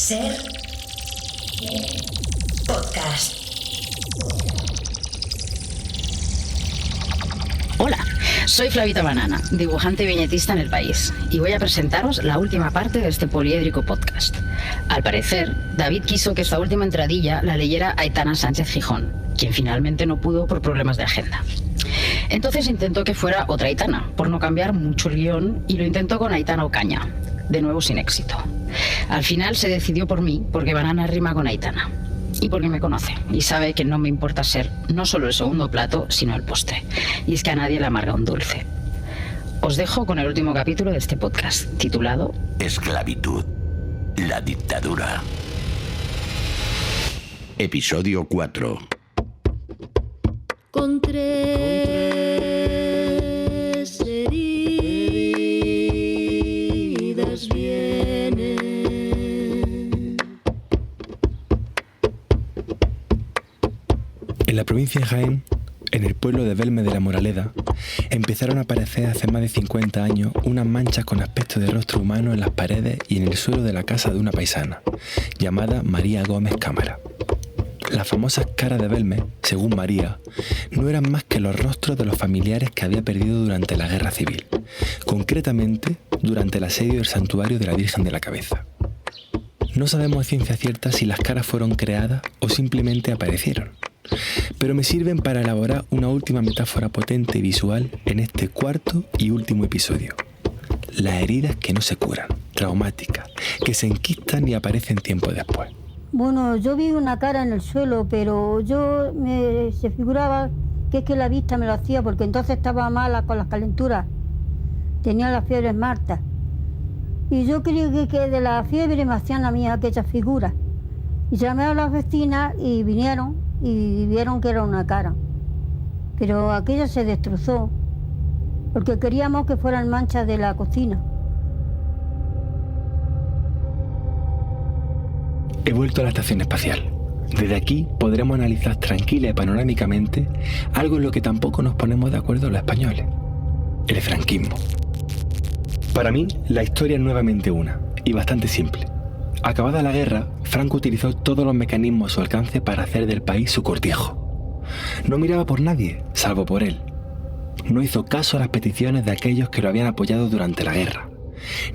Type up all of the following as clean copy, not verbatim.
Ser podcast. Hola, soy Flavita Banana, dibujante y viñetista en El País, y voy a presentaros la última parte de este poliédrico podcast. Al parecer, David quiso que esta última entradilla la leyera Aitana Sánchez Gijón, quien finalmente no pudo por problemas de agenda. Entonces intentó que fuera otra Aitana, por no cambiar mucho el guión, y lo intentó con Aitana Ocaña, de nuevo sin éxito. Al final se decidió por mí, porque Banana rima con Aitana. Y porque me conoce y sabe que no me importa ser no solo el segundo plato, sino el postre. Y es que a nadie le amarga un dulce. Os dejo con el último capítulo de este podcast, titulado Esclavitud, la dictadura. Episodio 4. Con tres heridas viene. En la provincia de Jaén, en el pueblo de Belme de la Moraleda, empezaron a aparecer hace más de 50 años unas manchas con aspecto de rostro humano en las paredes y en el suelo de la casa de una paisana, llamada María Gómez Cámara. Las famosas caras de Belme, según María, no eran más que los rostros de los familiares que había perdido durante la Guerra Civil, concretamente durante el asedio del santuario de la Virgen de la Cabeza. No sabemos a ciencia cierta si las caras fueron creadas o simplemente aparecieron, pero me sirven para elaborar una última metáfora potente y visual en este cuarto y último episodio. Las heridas que no se curan, traumáticas, que se enquistan y aparecen tiempo después. Bueno, yo vi una cara en el suelo, pero se figuraba que es que la vista me lo hacía, porque entonces estaba mala con las calenturas. Tenía las fiebres martas. Y yo creí que de la fiebre me hacían a mí aquellas figuras. Y llamé a las vecinas y vinieron y vieron que era una cara. Pero aquella se destrozó, porque queríamos que fueran manchas de la cocina. He vuelto a la estación espacial. Desde aquí podremos analizar tranquila y panorámicamente algo en lo que tampoco nos ponemos de acuerdo los españoles: el franquismo. Para mí, la historia es nuevamente una, y bastante simple. Acabada la guerra, Franco utilizó todos los mecanismos a su alcance para hacer del país su cortijo. No miraba por nadie, salvo por él. No hizo caso a las peticiones de aquellos que lo habían apoyado durante la guerra.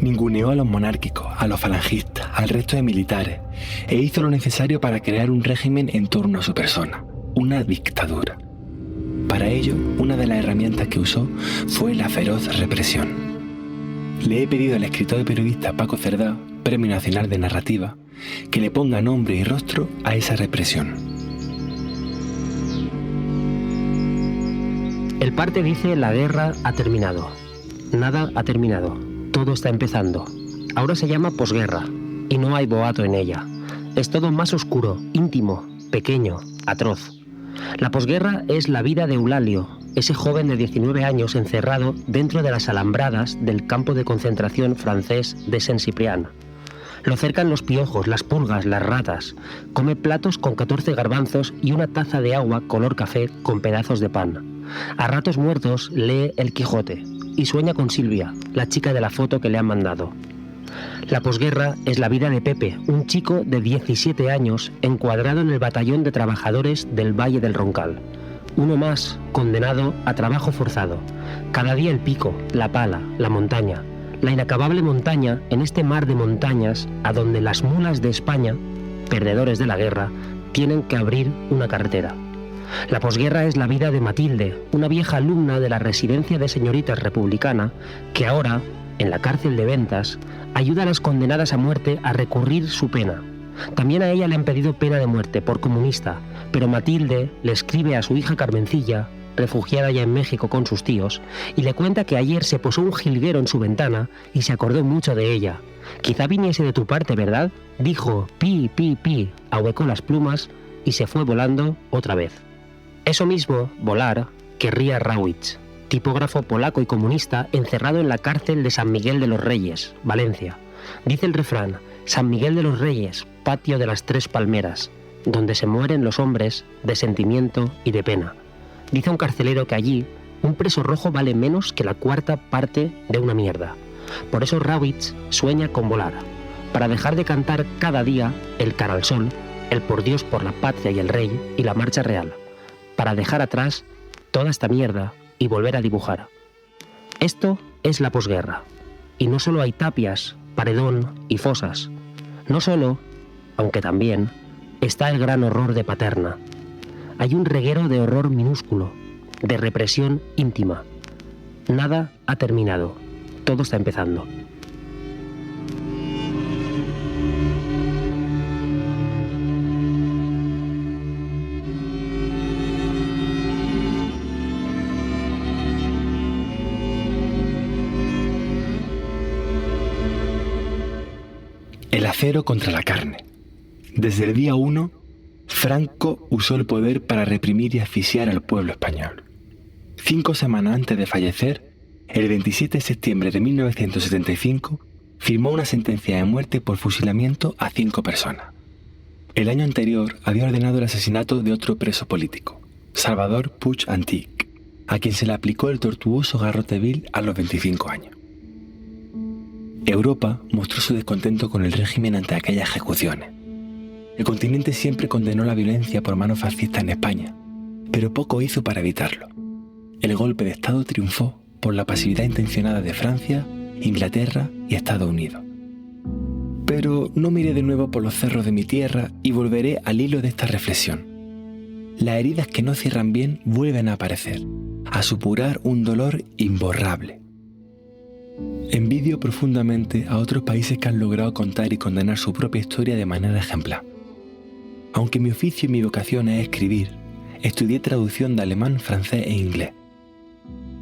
Ninguneó a los monárquicos, a los falangistas, al resto de militares, e hizo lo necesario para crear un régimen en torno a su persona, una dictadura. Para ello, una de las herramientas que usó fue la feroz represión. Le he pedido al escritor y periodista Paco Cerdá, Premio Nacional de Narrativa, que le ponga nombre y rostro a esa represión. El parte dice: la guerra ha terminado. Nada ha terminado. Todo está empezando. Ahora se llama posguerra y no hay boato en ella. Es todo más oscuro, íntimo, pequeño, atroz. La posguerra es la vida de Eulalio, ese joven de 19 años encerrado dentro de las alambradas del campo de concentración francés de Saint-Cyprien. Lo cercan los piojos, las pulgas, las ratas. Come platos con 14 garbanzos y una taza de agua color café con pedazos de pan. A ratos muertos lee El Quijote y sueña con Silvia, la chica de la foto que le han mandado. La posguerra es la vida de Pepe, un chico de 17 años encuadrado en el batallón de trabajadores del Valle del Roncal. Uno más, condenado a trabajo forzado. Cada día el pico, la pala, la montaña. La inacabable montaña en este mar de montañas a donde las mulas de España, perdedores de la guerra, tienen que abrir una carretera. La posguerra es la vida de Matilde, una vieja alumna de la residencia de señoritas republicana que ahora, en la cárcel de Ventas, ayuda a las condenadas a muerte a recurrir su pena. También a ella le han pedido pena de muerte por comunista, pero Matilde le escribe a su hija Carmencilla, refugiada ya en México con sus tíos, y le cuenta que ayer se posó un jilguero en su ventana y se acordó mucho de ella. Quizá viniese de tu parte, ¿verdad? Dijo pi, pi, pi, ahuecó las plumas y se fue volando otra vez. Eso mismo, volar, querría Rawicz, tipógrafo polaco y comunista encerrado en la cárcel de San Miguel de los Reyes, Valencia. Dice el refrán: San Miguel de los Reyes, patio de las tres palmeras, donde se mueren los hombres de sentimiento y de pena. Dice un carcelero que allí un preso rojo vale menos que la cuarta parte de una mierda. Por eso Rawicz sueña con volar. para dejar de cantar cada día el Cara al Sol, el Por Dios, por la Patria y el Rey y la Marcha Real, para dejar atrás toda esta mierda y volver a dibujar. Esto es la posguerra, y no solo hay tapias, paredón y fosas, no solo, aunque también, está el gran horror de Paterna. Hay un reguero de horror minúsculo, de represión íntima. Nada ha terminado, todo está empezando. El acero contra la carne. Desde el día 1, Franco usó el poder para reprimir y asfixiar al pueblo español. 5 semanas antes de fallecer, el 27 de septiembre de 1975, firmó una sentencia de muerte por fusilamiento a 5 personas. El año anterior había ordenado el asesinato de otro preso político, Salvador Puig Antich, a quien se le aplicó el tortuoso garrote vil a los 25 años. Europa mostró su descontento con el régimen ante aquellas ejecuciones. El continente siempre condenó la violencia por mano fascista en España, pero poco hizo para evitarlo. El golpe de Estado triunfó por la pasividad intencionada de Francia, Inglaterra y Estados Unidos. Pero no miré de nuevo por los cerros de mi tierra y volveré al hilo de esta reflexión. Las heridas que no cierran bien vuelven a aparecer, a supurar un dolor imborrable. Envidio profundamente a otros países que han logrado contar y condenar su propia historia de manera ejemplar. Aunque mi oficio y mi vocación es escribir, estudié traducción de alemán, francés e inglés.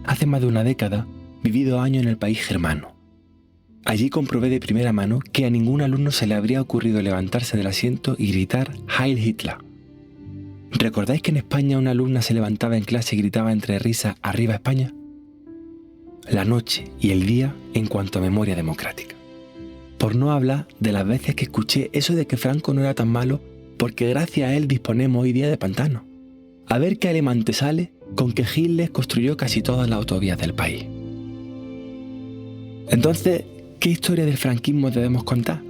Hace más de una década viví 2 años en el país germano. Allí comprobé de primera mano que a ningún alumno se le habría ocurrido levantarse del asiento y gritar Heil Hitler. ¿Recordáis que en España una alumna se levantaba en clase y gritaba entre risas ¡Arriba España? La noche y el día en cuanto a memoria democrática. Por no hablar de las veces que escuché eso de que Franco no era tan malo porque gracias a él disponemos hoy día de pantanos. A ver qué alemán te sale con que Hitler construyó casi todas las autovías del país. Entonces, ¿qué historia del franquismo debemos contar?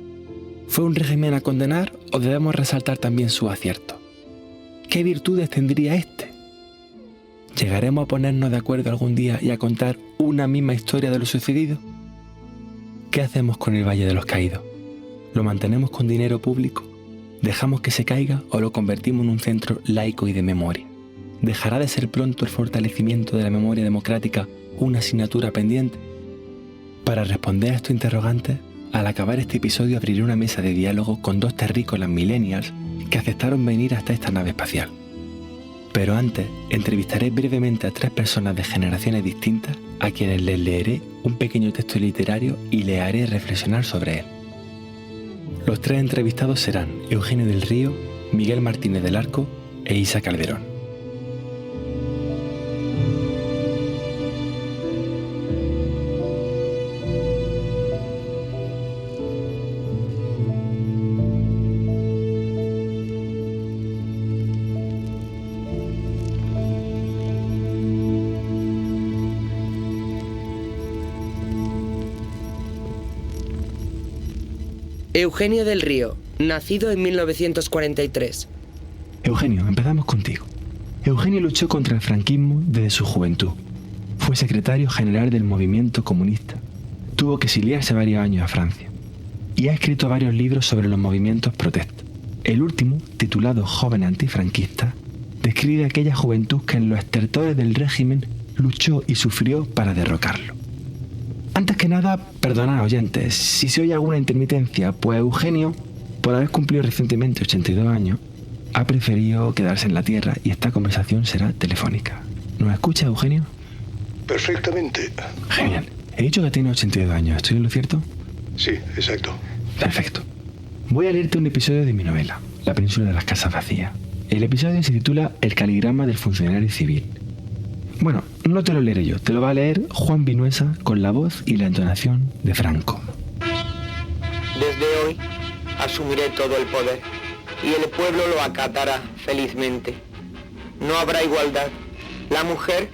¿Fue un régimen a condenar o debemos resaltar también sus aciertos? ¿Qué virtudes tendría este? ¿Llegaremos a ponernos de acuerdo algún día y a contar una misma historia de lo sucedido? ¿Qué hacemos con el Valle de los Caídos? ¿Lo mantenemos con dinero público? ¿Dejamos que se caiga o lo convertimos en un centro laico y de memoria? ¿Dejará de ser pronto el fortalecimiento de la memoria democrática una asignatura pendiente? Para responder a estos interrogantes, al acabar este episodio abriré una mesa de diálogo con 2 terrícolas millennials que aceptaron venir hasta esta nave espacial. Pero antes, entrevistaré brevemente a 3 personas de generaciones distintas a quienes les leeré un pequeño texto literario y les haré reflexionar sobre él. Los 3 entrevistados serán Eugenio del Río, Miguel Martínez del Arco e Isa Calderón. Eugenio del Río, nacido en 1943. Eugenio, empezamos contigo. Eugenio luchó contra el franquismo desde su juventud. Fue secretario general del movimiento comunista. Tuvo que exiliarse varios años a Francia. Y ha escrito varios libros sobre los movimientos protestas. El último, titulado Jóvenes antifranquistas, describe aquella juventud que en los estertores del régimen luchó y sufrió para derrocarlo. Antes que nada, perdonad oyentes, si se oye alguna intermitencia, pues Eugenio, por haber cumplido recientemente 82 años, ha preferido quedarse en la tierra y esta conversación será telefónica. ¿Nos escucha, Eugenio? Perfectamente. Genial. He dicho que tiene 82 años, ¿estoy en lo cierto? Sí, exacto. Perfecto. Voy a leerte un episodio de mi novela, La península de las casas vacías. El episodio se titula El caligrama del funcionario civil. Bueno, no te lo leeré yo, te lo va a leer Juan Vinuesa con la voz y la entonación de Franco. Desde hoy asumiré todo el poder y el pueblo lo acatará felizmente. No habrá igualdad. La mujer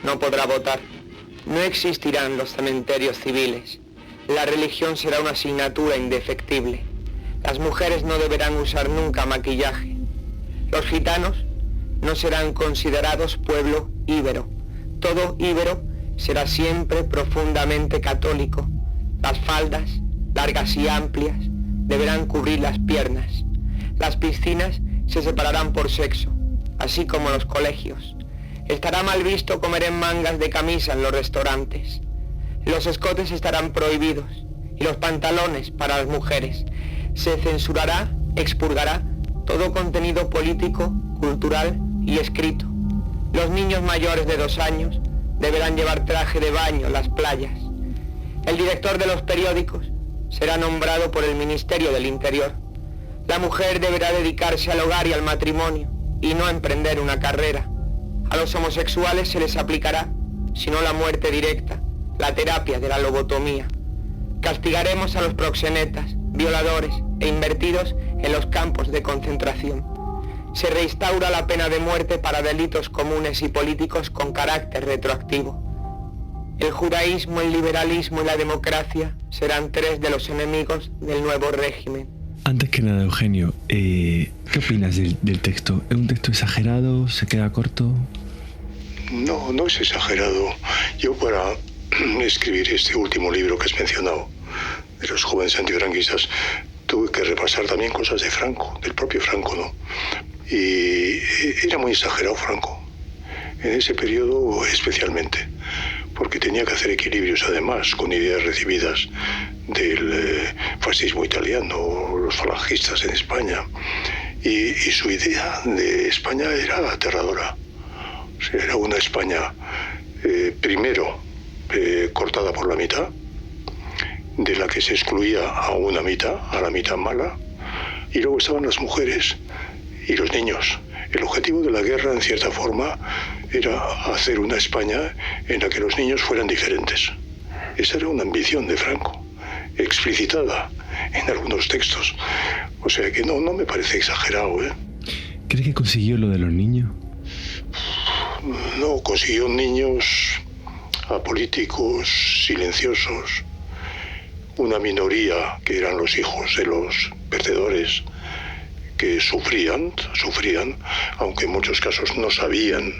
no podrá votar. No existirán los cementerios civiles. La religión será una asignatura indefectible. Las mujeres no deberán usar nunca maquillaje. Los gitanos no serán considerados pueblo íbero. Todo íbero será siempre profundamente católico. Las faldas, largas y amplias, deberán cubrir las piernas. Las piscinas se separarán por sexo, así como los colegios. Estará mal visto comer en mangas de camisa en los restaurantes. Los escotes estarán prohibidos y los pantalones para las mujeres. Se censurará, expurgará todo contenido político, cultural y escrito. Los niños mayores de 2 años deberán llevar traje de baño en las playas. El director de los periódicos será nombrado por el Ministerio del Interior. La mujer deberá dedicarse al hogar y al matrimonio y no emprender una carrera. A los homosexuales se les aplicará, si no la muerte directa, la terapia de la lobotomía. Castigaremos a los proxenetas, violadores e invertidos en los campos de concentración. Se reinstaura la pena de muerte para delitos comunes y políticos con carácter retroactivo. El judaísmo, el liberalismo y la democracia serán 3 de los enemigos del nuevo régimen. Antes que nada, Eugenio, ¿qué opinas del texto? ¿Es un texto exagerado? ¿Se queda corto? No, no es exagerado. Yo para escribir este último libro que has mencionado, de los jóvenes antifranquistas, tuve que repasar también cosas de Franco, del propio Franco, ¿no? Y era muy exagerado Franco, en ese periodo especialmente, porque tenía que hacer equilibrios además con ideas recibidas del fascismo italiano, los falangistas en España, y su idea de España era aterradora. O sea, era una España primero cortada por la mitad, de la que se excluía a una mitad, a la mitad mala, y luego estaban las mujeres y los niños. El objetivo de la guerra, en cierta forma, era hacer una España en la que los niños fueran diferentes. Esa era una ambición de Franco, explicitada en algunos textos. O sea que no me parece exagerado, ¿eh? ¿Crees que consiguió lo de los niños? No, consiguió niños apolíticos, silenciosos, una minoría que eran los hijos de los perdedores, que sufrían, aunque en muchos casos no sabían,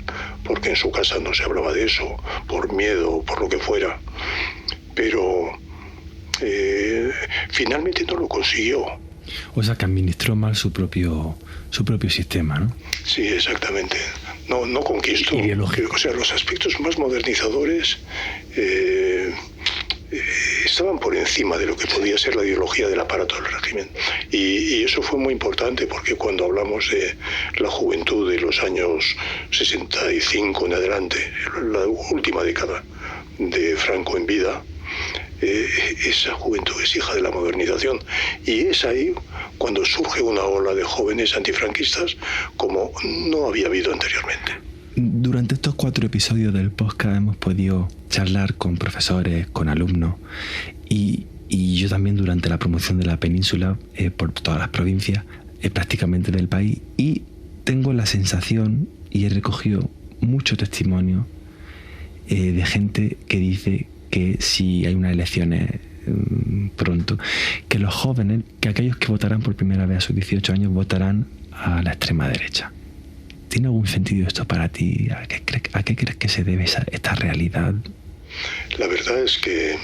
porque en su casa no se hablaba de eso, por miedo, por lo que fuera. Pero finalmente no lo consiguió. O sea, que administró mal su propio sistema, ¿no? Sí, exactamente. No conquistó. Ideológico. O sea, los aspectos más modernizadores estaban por encima de lo que podía ser la ideología del aparato del régimen. Y eso fue muy importante, porque cuando hablamos de la juventud de los años 65 en adelante, la última década de Franco en vida, esa juventud es hija de la modernización, y es ahí cuando surge una ola de jóvenes antifranquistas como no había habido anteriormente. Durante estos 4 episodios del podcast hemos podido charlar con profesores, con alumnos, y yo también durante la promoción de la península por todas las provincias prácticamente del país, y tengo la sensación, y he recogido mucho testimonio de gente que dice que si hay unas elecciones pronto, que los jóvenes, que aquellos que votarán por primera vez a sus 18 años votarán a la extrema derecha. ¿Tiene algún sentido esto para ti? ¿A qué crees que se debe esta realidad? La verdad es que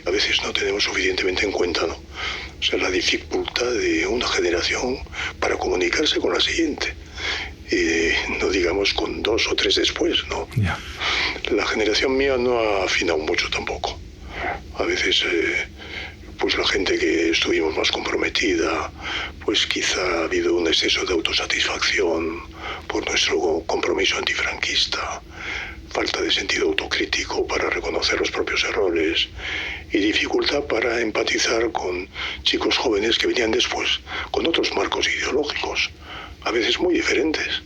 a veces no tenemos suficientemente en cuenta, ¿no? O sea, la dificultad de una generación para comunicarse con la siguiente. No digamos con 2 o 3 después, ¿no? Yeah. La generación mía no ha afinado mucho tampoco. A veces, pues la gente que estuvimos más comprometida, pues quizá ha habido un exceso de autosatisfacción por nuestro compromiso antifranquista, falta de sentido autocrítico para reconocer los propios errores y dificultad para empatizar con chicos jóvenes que venían después, con otros marcos ideológicos, a veces muy diferentes,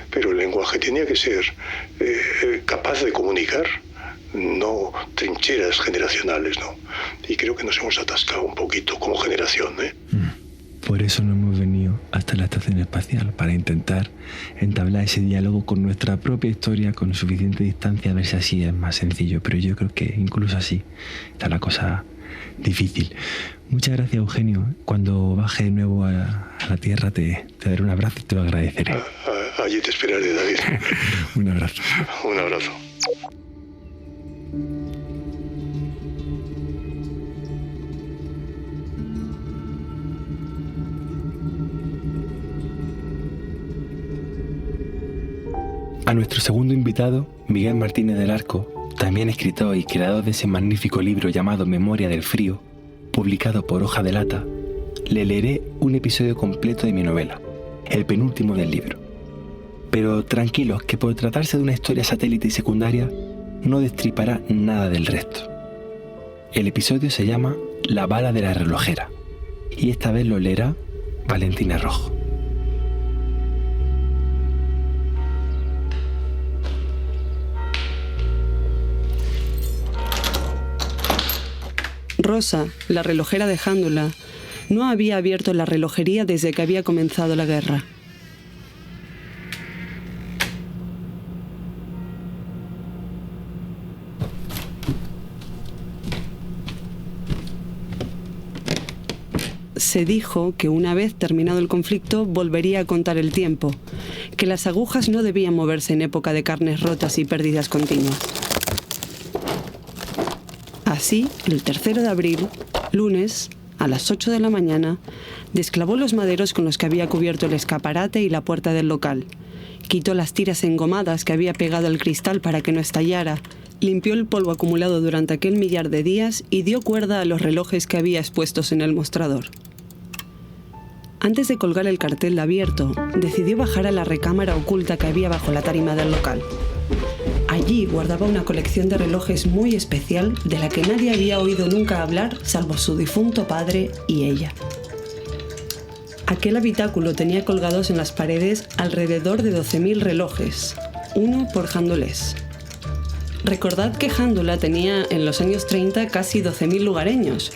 pero el lenguaje tenía que ser capaz de comunicar, no trincheras generacionales, ¿no? Y creo que nos hemos atascado un poquito como generación, ¿eh? Por eso no hemos venido hasta la estación espacial, para intentar entablar ese diálogo con nuestra propia historia con suficiente distancia, a ver si así es más sencillo. Pero yo creo que incluso así está la cosa difícil. Muchas gracias, Eugenio. Cuando baje de nuevo a la tierra te daré un abrazo y te lo agradeceré. Allí te esperaré, David. Un abrazo. Un abrazo. A nuestro segundo invitado, Miguel Martínez del Arco, también escritor y creador de ese magnífico libro llamado Memoria del Frío, publicado por Hoja de Lata, le leeré un episodio completo de mi novela, el penúltimo del libro. Pero tranquilos, que por tratarse de una historia satélite y secundaria, no destripará nada del resto. El episodio se llama La bala de la relojera, y esta vez lo leerá Valentina Rojo. Rosa, la relojera de Jándula, no había abierto la relojería desde que había comenzado la guerra. Se dijo que una vez terminado el conflicto volvería a contar el tiempo, que las agujas no debían moverse en época de carnes rotas y pérdidas continuas. Así, el 3 de abril, lunes, a las 8 de la mañana, desclavó los maderos con los que había cubierto el escaparate y la puerta del local. Quitó las tiras engomadas que había pegado al cristal para que no estallara, limpió el polvo acumulado durante aquel millar de días y dio cuerda a los relojes que había expuestos en el mostrador. Antes de colgar el cartel abierto, decidió bajar a la recámara oculta que había bajo la tarima del local. Allí guardaba una colección de relojes muy especial de la que nadie había oído nunca hablar salvo su difunto padre y ella. Aquel habitáculo tenía colgados en las paredes alrededor de 12.000 relojes, uno por Jándulés. Recordad que Jándula tenía en los años 30 casi 12.000 lugareños,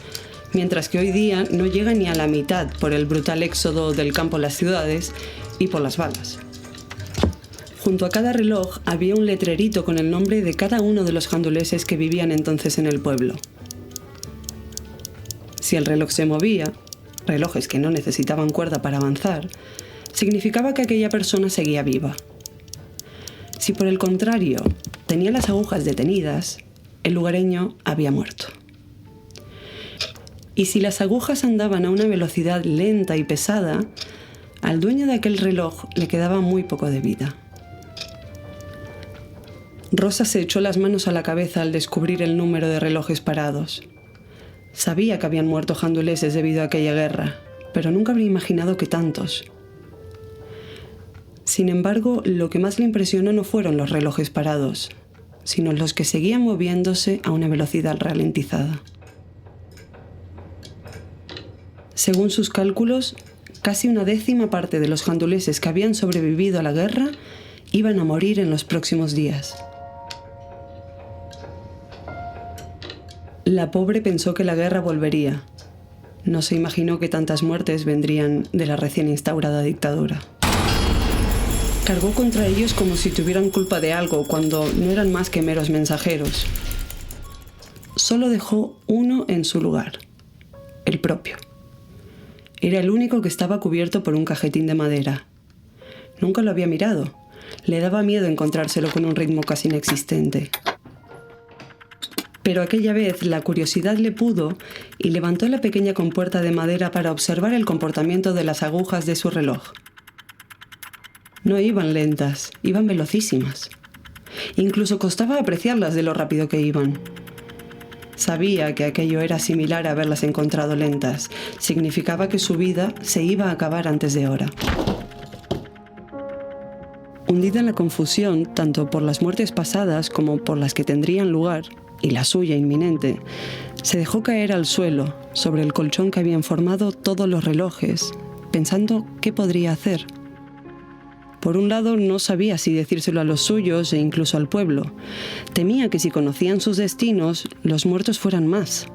mientras que hoy día no llega ni a la mitad por el brutal éxodo del campo a las ciudades y por las balas. Junto a cada reloj había un letrerito con el nombre de cada uno de los janduleses que vivían entonces en el pueblo. Si el reloj se movía, relojes que no necesitaban cuerda para avanzar, significaba que aquella persona seguía viva. Si por el contrario tenía las agujas detenidas, el lugareño había muerto. Y si las agujas andaban a una velocidad lenta y pesada, al dueño de aquel reloj le quedaba muy poco de vida. Rosa se echó las manos a la cabeza al descubrir el número de relojes parados. Sabía que habían muerto janduleses debido a aquella guerra, pero nunca habría imaginado que tantos. Sin embargo, lo que más le impresionó no fueron los relojes parados, sino los que seguían moviéndose a una velocidad ralentizada. Según sus cálculos, casi una décima parte de los janduleses que habían sobrevivido a la guerra iban a morir en los próximos días. La pobre pensó que la guerra volvería. No se imaginó que tantas muertes vendrían de la recién instaurada dictadura. Cargó contra ellos como si tuvieran culpa de algo, cuando no eran más que meros mensajeros. Solo dejó uno en su lugar, el propio. Era el único que estaba cubierto por un cajetín de madera. Nunca lo había mirado. Le daba miedo encontrárselo con un ritmo casi inexistente. Pero aquella vez la curiosidad le pudo y levantó la pequeña compuerta de madera para observar el comportamiento de las agujas de su reloj. No iban lentas, iban velocísimas. Incluso costaba apreciarlas de lo rápido que iban. Sabía que aquello era similar a haberlas encontrado lentas. Significaba que su vida se iba a acabar antes de hora. Hundida en la confusión, tanto por las muertes pasadas como por las que tendrían lugar, y la suya inminente, se dejó caer al suelo, sobre el colchón que habían formado todos los relojes, pensando qué podría hacer. Por un lado, no sabía si decírselo a los suyos e incluso al pueblo. Temía que si conocían sus destinos, los muertos fueran más.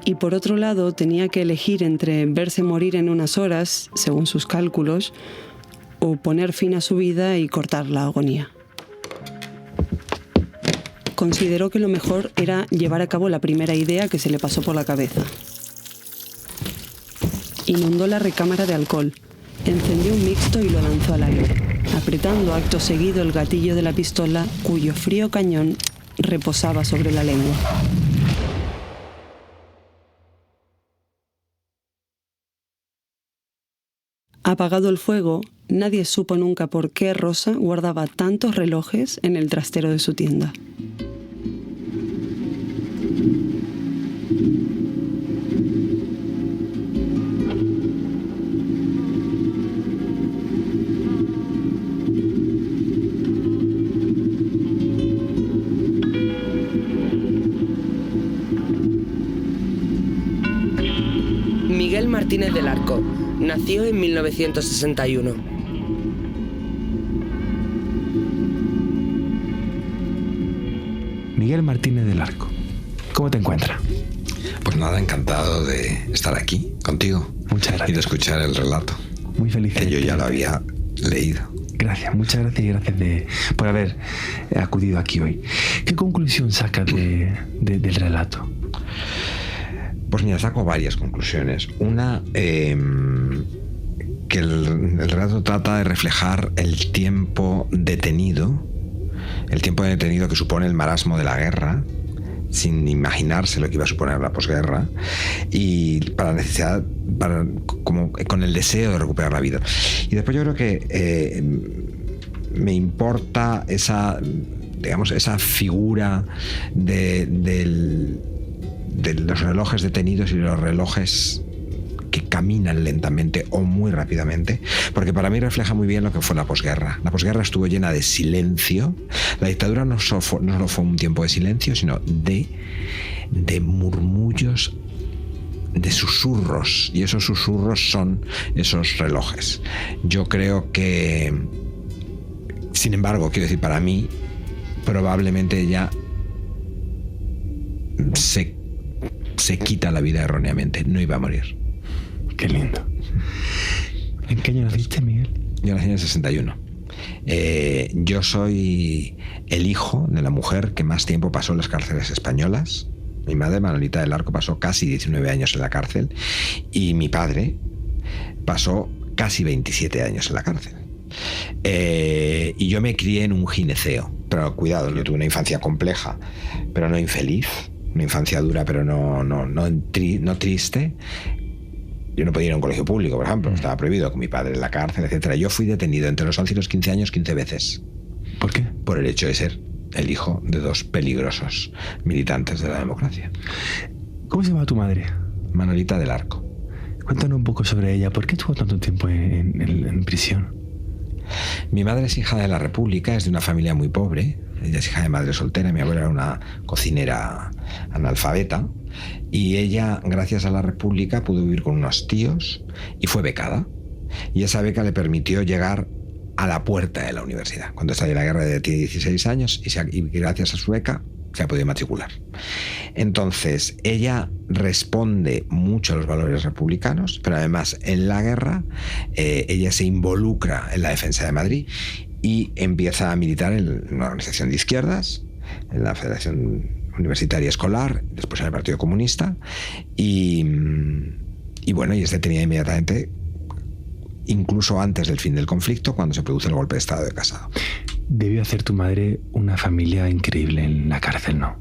Y por otro lado, tenía que elegir entre verse morir en unas horas, según sus cálculos, o poner fin a su vida y cortar la agonía. consideró que lo mejor era llevar a cabo la primera idea que se le pasó por la cabeza. Inundó la recámara de alcohol, encendió un mixto y lo lanzó al aire, apretando acto seguido el gatillo de la pistola cuyo frío cañón reposaba sobre la lengua. Apagado el fuego, nadie supo nunca por qué Rosa guardaba tantos relojes en el trastero de su tienda. Miguel Martínez del Arco nació en 1961. Miguel Martínez del Arco, ¿cómo te encuentras? Pues nada, encantado de estar aquí contigo. Muchas gracias. Y de escuchar el relato. Muy feliz. Que yo ya lo había leído. Gracias, muchas gracias y gracias por haber acudido aquí hoy. ¿Qué conclusión sacas del relato? Pues mira, saco varias conclusiones. Una, que el relato trata de reflejar el tiempo detenido que supone el marasmo de la guerra, sin imaginarse lo que iba a suponer la posguerra, y como con el deseo de recuperar la vida. Y después yo creo que me importa esa figura de los relojes detenidos y los relojes que caminan lentamente o muy rápidamente, porque para mí refleja muy bien lo que fue la posguerra. La posguerra estuvo llena de silencio. La dictadura no solo fue un tiempo de silencio, sino de murmullos, de susurros, y esos susurros son esos relojes. Yo creo que, sin embargo, quiero decir, para mí, probablemente ella se quita la vida erróneamente, no iba a morir. Qué lindo. ¿En qué año naciste, Miguel? Yo nací en el 61. Yo soy el hijo de la mujer que más tiempo pasó en las cárceles españolas. Mi madre, Manolita del Arco, pasó casi 19 años en la cárcel, y mi padre pasó casi 27 años en la cárcel. Y yo me crié en un gineceo. Pero cuidado, yo tuve una infancia compleja, pero no infeliz. Una infancia dura, pero no triste. Yo no podía ir a un colegio público, por ejemplo. Estaba prohibido, con mi padre en la cárcel, etc. Yo fui detenido entre los 11 y los 15 años 15 veces. ¿Por qué? Por el hecho de ser el hijo de dos peligrosos militantes de la democracia. ¿Cómo se llama tu madre? Manolita del Arco. Cuéntanos un poco sobre ella. ¿Por qué estuvo tanto tiempo en prisión? Mi madre es hija de la República, es de una familia muy pobre. Ella es hija de madre soltera. Mi abuela era una cocinera analfabeta, y ella, gracias a la República, pudo vivir con unos tíos y fue becada. Y esa beca le permitió llegar a la puerta de la universidad. Cuando estalló la guerra, tiene 16 años y gracias a su beca se ha podido matricular. Entonces, ella responde mucho a los valores republicanos, pero además en la guerra ella se involucra en la defensa de Madrid y empieza a militar en una organización de izquierdas, en la Federación Universitaria Escolar, después en el Partido Comunista, y bueno, y es detenida inmediatamente, incluso antes del fin del conflicto, cuando se produce el golpe de Estado de Casado. Debió hacer tu madre una familia increíble en la cárcel, ¿no?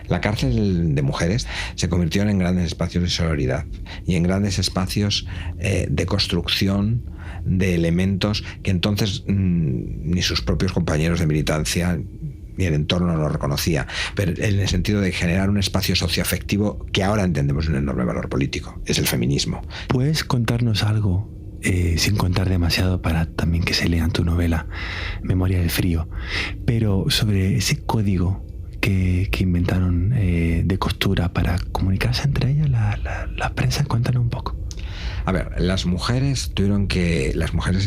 La cárcel de mujeres se convirtió en grandes espacios de sororidad y en grandes espacios de construcción de elementos que entonces ni sus propios compañeros de militancia ni el entorno lo reconocía, pero en el sentido de generar un espacio socioafectivo que ahora entendemos un enorme valor político, es el feminismo. ¿Puedes contarnos algo, sin contar demasiado para también que se lean tu novela Memoria del Frío, pero sobre ese código que inventaron de costura para comunicarse entre ellas las prensas? Cuéntanos un poco. A ver, las mujeres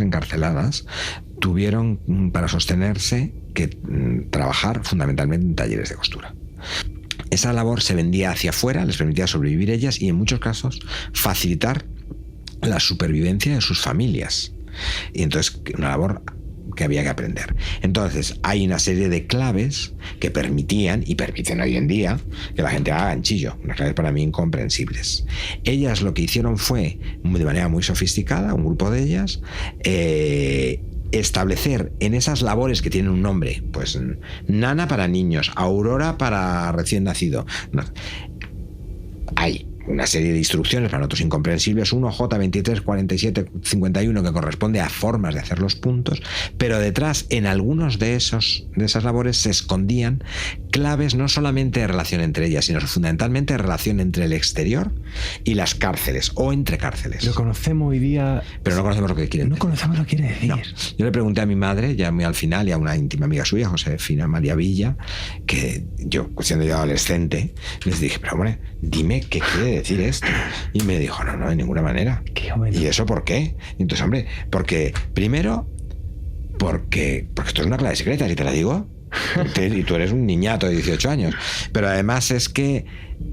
encarceladas tuvieron para sostenerse que trabajar fundamentalmente en talleres de costura. Esa labor se vendía hacia afuera, les permitía sobrevivir ellas y en muchos casos facilitar la supervivencia de sus familias. Y entonces una labor que había que aprender. Entonces, hay una serie de claves que permitían, y permiten hoy en día, que la gente haga ganchillo, unas claves para mí incomprensibles. Ellas lo que hicieron fue, de manera muy sofisticada, un grupo de ellas, establecer en esas labores que tienen un nombre, pues Nana para niños, Aurora para recién nacido. No. Hay una serie de instrucciones para nosotros incomprensibles, 1 J23 47 51, que corresponde a formas de hacer los puntos, pero detrás, en algunos de esas labores, se escondían claves no solamente de relación entre ellas, sino fundamentalmente de relación entre el exterior y las cárceles, o entre cárceles. Lo conocemos hoy día, pero no conocemos lo que quieren decir. Conocemos lo que quiere decir. No. Yo le pregunté a mi madre, ya muy al final, y a una íntima amiga suya, Josefina María Villa, que yo, siendo yo adolescente, les dije, pero hombre, dime qué quiere decir esto. Y me dijo, no, de ninguna manera. Qué bueno. ¿Y eso por qué? Y entonces, hombre, porque esto es una clave secreta, si te la digo. Y tú eres un niñato de 18 años. Pero además es que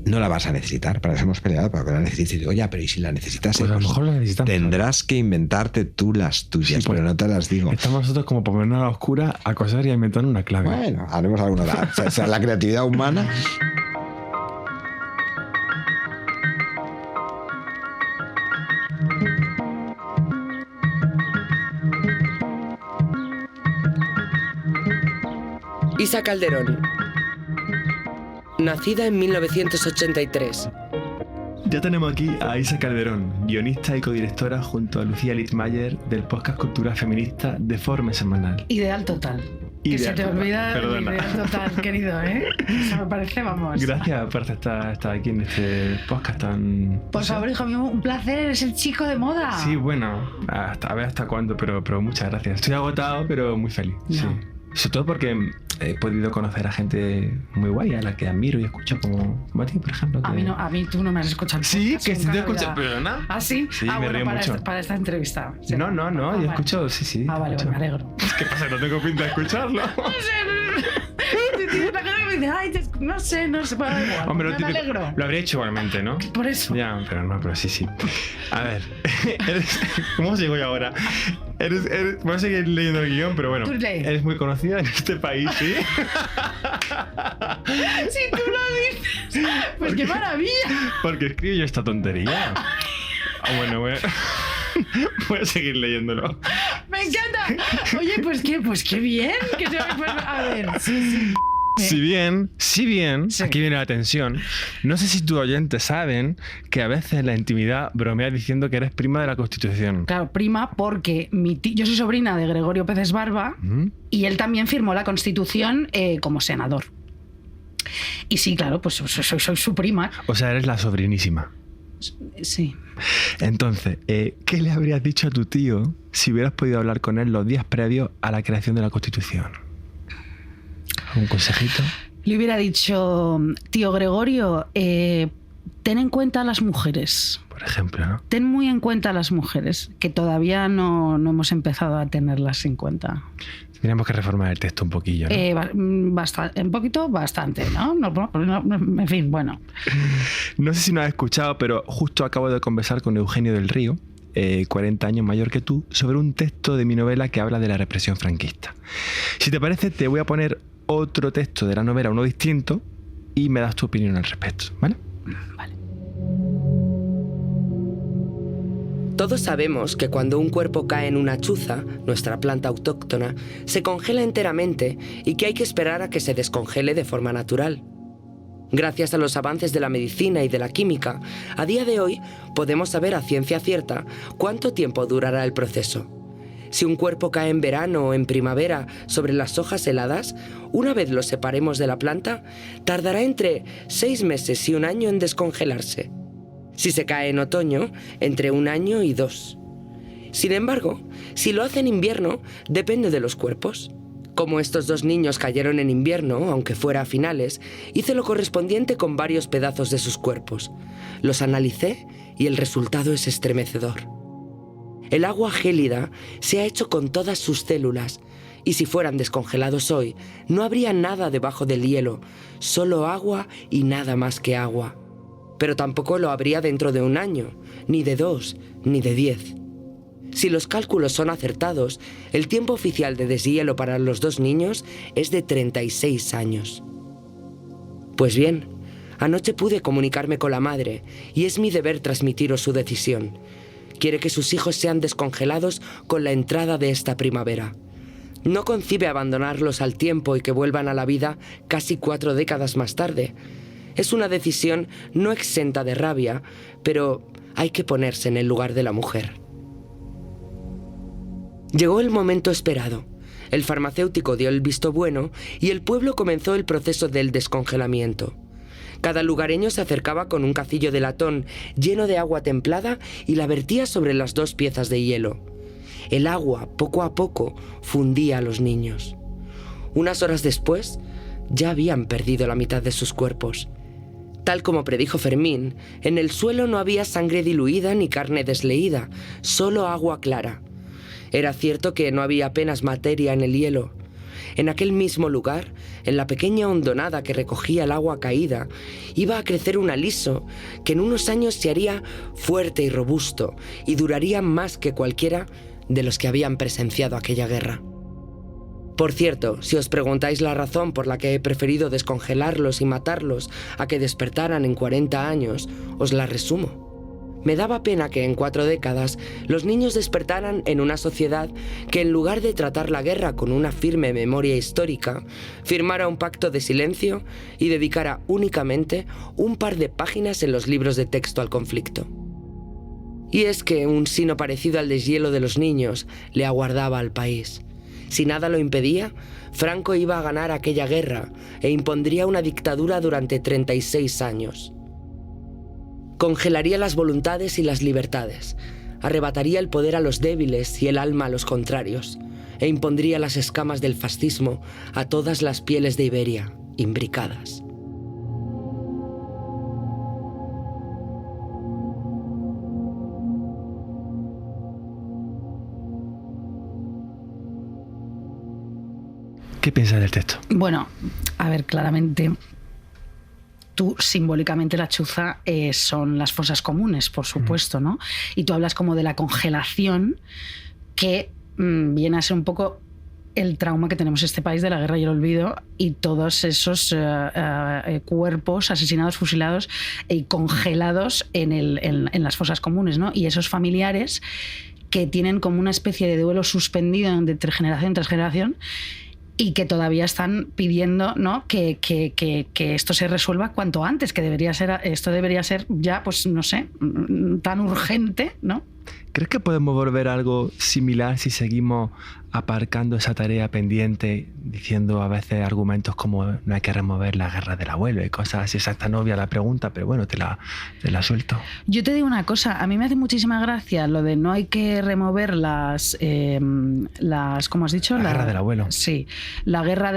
no la vas a necesitar. Para eso hemos peleado, para que la necesites. Y digo, ya, pero ¿y si la necesitas? Pues a lo mejor la necesitamos. Tendrás que inventarte tú las tuyas, sí, pero no te las digo. Estamos nosotros como por ponernos a la oscura a coser y a inventar una clave. Bueno, haremos alguna. O sea, la creatividad humana. Isa Calderón, nacida en 1983. Ya tenemos aquí a Isa Calderón, guionista y codirectora junto a Lucía Littmayer del podcast Cultura Feminista de Forma Semanal. Ideal total. Que se te olvida el ideal total, querido, ¿eh? Eso me parece, vamos. Gracias por estar aquí en este podcast tan... Por favor, hijo mío, un placer, eres el chico de moda. Sí, bueno, a ver hasta cuándo, pero muchas gracias. Estoy agotado, pero muy feliz. No. Sí. Sobre todo porque he podido conocer a gente muy guay, a la que admiro y escucho, como a ti, por ejemplo. Que... A mí tú no me has escuchado. Sí, que sí te escuchas, pero no. ¿Ah, sí? Sí, me río mucho. Para esta entrevista. Sí. No, yo escucho, sí. Vale, me alegro. ¿Qué pasa? No tengo pinta de escucharlo. No sé, tienes una cara que me dice, ay, no sé, puede dar igual. Hombre, me alegro. Lo habría hecho igualmente, ¿no? Por eso. Ya, pero sí. A ver, ¿cómo sigo yo ahora? Voy a seguir leyendo el guión, pero bueno, eres muy conocida en este país, ¿sí? Si tú lo dices, pues qué maravilla. Porque escribo yo esta tontería. Bueno, voy a seguir leyéndolo. Me encanta. Oye, pues qué bien. Que se a ver, sí. Si bien, sí. Aquí viene la tensión. No sé si tus oyentes saben que a veces en la intimidad bromeas diciendo que eres prima de la Constitución. Claro, prima porque yo soy sobrina de Gregorio Pérez Barba y él también firmó la Constitución como senador. Y sí, claro, pues soy su prima. O sea, eres la sobrinísima. Sí. Entonces, ¿qué le habrías dicho a tu tío si hubieras podido hablar con él los días previos a la creación de la Constitución? ¿Un consejito? Le hubiera dicho, tío Gregorio, ten en cuenta a las mujeres. Por ejemplo, ¿no? Ten muy en cuenta a las mujeres, que todavía no hemos empezado a tenerlas en cuenta. Tendríamos que reformar el texto un poquillo, ¿no? Bastante, ¿no? En fin, bueno. No sé si nos has escuchado, pero justo acabo de conversar con Eugenio del Río, 40 años mayor que tú, sobre un texto de mi novela que habla de la represión franquista. Si te parece, te voy a poner otro texto de la novela, uno distinto, y me das tu opinión al respecto, ¿vale? Vale. Todos sabemos que cuando un cuerpo cae en una chuza, nuestra planta autóctona, se congela enteramente y que hay que esperar a que se descongele de forma natural. Gracias a los avances de la medicina y de la química, a día de hoy podemos saber a ciencia cierta cuánto tiempo durará el proceso. Si un cuerpo cae en verano o en primavera sobre las hojas heladas, una vez lo separemos de la planta, tardará entre 6 meses y 1 año en descongelarse. Si se cae en otoño, entre 1 año y 2. Sin embargo, si lo hace en invierno, depende de los cuerpos. Como estos 2 niños cayeron en invierno, aunque fuera a finales, hice lo correspondiente con varios pedazos de sus cuerpos. Los analicé y el resultado es estremecedor. El agua gélida se ha hecho con todas sus células, y si fueran descongelados hoy, no habría nada debajo del hielo, solo agua y nada más que agua. Pero tampoco lo habría dentro de 1 año, ni de 2, ni de 10. Si los cálculos son acertados, el tiempo oficial de deshielo para los 2 niños es de 36 años. Pues bien, anoche pude comunicarme con la madre y es mi deber transmitiros su decisión. Quiere que sus hijos sean descongelados con la entrada de esta primavera. No concibe abandonarlos al tiempo y que vuelvan a la vida casi 4 décadas más tarde. Es una decisión no exenta de rabia, pero hay que ponerse en el lugar de la mujer. Llegó el momento esperado. El farmacéutico dio el visto bueno y el pueblo comenzó el proceso del descongelamiento. Cada lugareño se acercaba con un cacillo de latón lleno de agua templada y la vertía sobre las 2 piezas de hielo. El agua, poco a poco, fundía a los niños. Unas horas después, ya habían perdido la mitad de sus cuerpos. Tal como predijo Fermín, en el suelo no había sangre diluida ni carne desleída, solo agua clara. Era cierto que no había apenas materia en el hielo. En aquel mismo lugar, en la pequeña hondonada que recogía el agua caída, iba a crecer un aliso que en unos años se haría fuerte y robusto y duraría más que cualquiera de los que habían presenciado aquella guerra. Por cierto, si os preguntáis la razón por la que he preferido descongelarlos y matarlos a que despertaran en 40 años, os la resumo. Me daba pena que en 4 décadas los niños despertaran en una sociedad que, en lugar de tratar la guerra con una firme memoria histórica, firmara un pacto de silencio y dedicara únicamente un par de páginas en los libros de texto al conflicto. Y es que un sino parecido al deshielo de los niños le aguardaba al país. Si nada lo impedía, Franco iba a ganar aquella guerra e impondría una dictadura durante 36 años. Congelaría las voluntades y las libertades, arrebataría el poder a los débiles y el alma a los contrarios, e impondría las escamas del fascismo a todas las pieles de Iberia, imbricadas. ¿Qué piensas del texto? Bueno, a ver, claramente, tú simbólicamente la chuza son las fosas comunes, por supuesto, ¿no? Y tú hablas como de la congelación, que viene a ser un poco el trauma que tenemos en este país de la guerra y el olvido, y todos esos cuerpos asesinados, fusilados y congelados en las fosas comunes, ¿no? Y esos familiares que tienen como una especie de duelo suspendido entre generación tras generación, y que todavía están pidiendo, ¿no?, que esto se resuelva cuanto antes, que esto debería ser ya, pues no sé, tan urgente, ¿no? ¿Crees que podemos volver a algo similar si seguimos aparcando esa tarea pendiente, diciendo a veces argumentos como no hay que remover la guerra del abuelo y cosas así? Esa está novia la pregunta, pero bueno, te la suelto. Yo te digo una cosa, a mí me hace muchísima gracia lo de no hay que remover las ¿cómo has dicho? La guerra del abuelo. Sí, ¿la guerra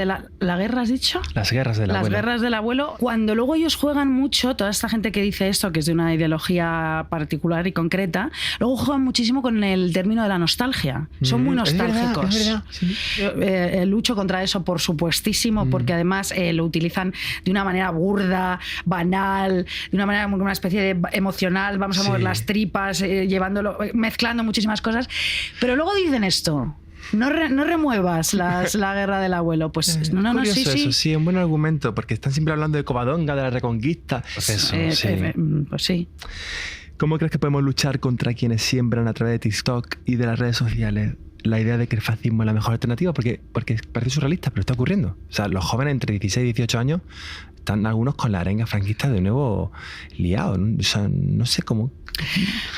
has dicho? Las guerras del abuelo. Las guerras del abuelo, cuando luego ellos juegan mucho, toda esta gente que dice esto, que es de una ideología particular y concreta, luego juegan muchísimo con el término de la nostalgia. Son muy nostálgicos. Es verdad, sí. Lucho contra eso, por supuestísimo, porque además lo utilizan de una manera burda, banal, de una manera como una especie de emocional, vamos a mover las tripas, llevándolo, mezclando muchísimas cosas. Pero luego dicen esto: no remuevas la guerra del abuelo. Pues no, curioso sí. Eso sí, es un buen argumento, porque están siempre hablando de Covadonga, de la Reconquista. Pues sí. ¿Cómo crees que podemos luchar contra quienes siembran a través de TikTok y de las redes sociales la idea de que el fascismo es la mejor alternativa? Porque parece surrealista, pero está ocurriendo. O sea, los jóvenes entre 16 y 18 años están algunos con la arenga franquista de nuevo liados, ¿no? O sea, no sé cómo.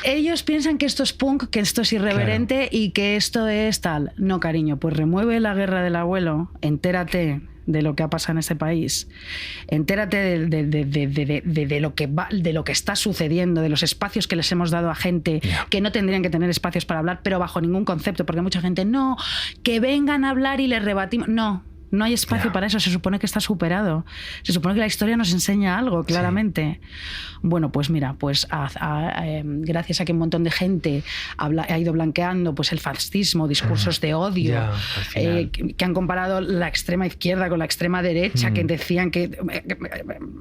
Ellos piensan que esto es punk, que esto es irreverente, y que esto es tal. No, cariño, pues remueve la guerra del abuelo, entérate de lo que ha pasado en este país, entérate de lo que está sucediendo, de los espacios que les hemos dado a gente que no tendrían que tener espacios para hablar, pero bajo ningún concepto, porque mucha gente, no, que vengan a hablar y les rebatimos. No hay espacio para eso, se supone que está superado. Se supone que la historia nos enseña algo, claramente. Sí. Bueno, pues mira, pues gracias a que un montón de gente ha ido blanqueando pues el fascismo, discursos de odio, que han comparado la extrema izquierda con la extrema derecha, que decían que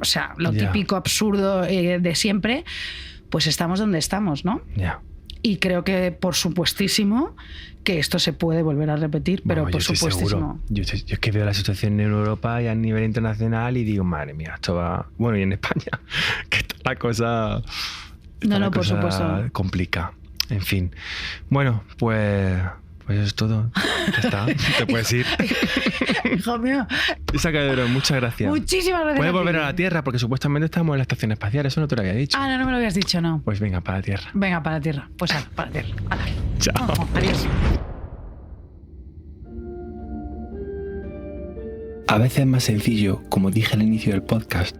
o sea, lo típico absurdo de siempre, pues estamos donde estamos, ¿no? Y creo que, por supuestísimo, que esto se puede volver a repetir, pero por supuestísimo. Yo es que veo la situación en Europa y a nivel internacional y digo, madre mía, esto va... Bueno, y en España, que está la cosa... Por supuesto. Complica. En fin. Bueno, pues eso es todo. Ya está. Te puedes ir. Hijo mío. Isa Calderón, muchas gracias. Muchísimas gracias. Puedes volver a la Tierra porque supuestamente estamos en la estación espacial. Eso no te lo había dicho. No me lo habías dicho, no. Pues venga, para la Tierra. Venga, para la Tierra. Pues para la Tierra. Chao. Adiós. A veces es más sencillo, como dije al inicio del podcast,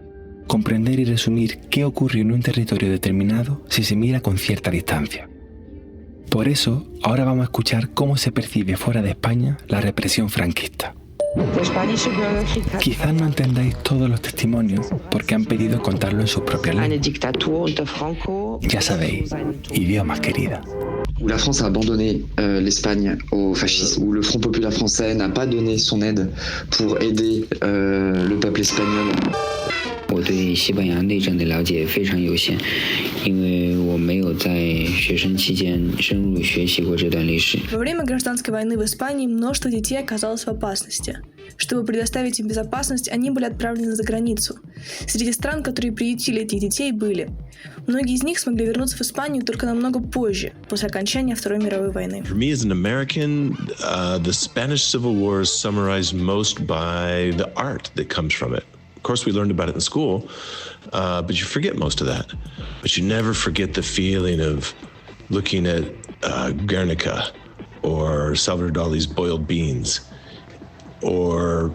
comprender y resumir qué ocurre en un territorio determinado si se mira con cierta distancia. Por eso, ahora vamos a escuchar cómo se percibe fuera de España la represión franquista. Quizás no entendáis todos los testimonios porque han pedido contarlo en sus propias lenguas. Ya sabéis, idiomas querida. Où la France a abandonné l'Espagne au fascisme, où le Front populaire français n'a pas donné son aide pour aider le peuple espagnol. 我对西班牙内政的了解非常有限，因为我没有在学生期间深入学习过这段历史。 Во время гражданской войны в Испании множество детей оказалось в опасности. Чтобы предоставить им безопасность, они были отправлены за границу. Среди стран, которые приютили этих детей, были. Многие из них смогли вернуться в Испанию только намного позже, после окончания Второй мировой войны. For me as an American, the Spanish Civil War is summarized most by the art that comes from it. Of course, we learned about it in school, but you forget most of that. But you never forget the feeling of looking at Guernica or Salvador Dali's Boiled Beans or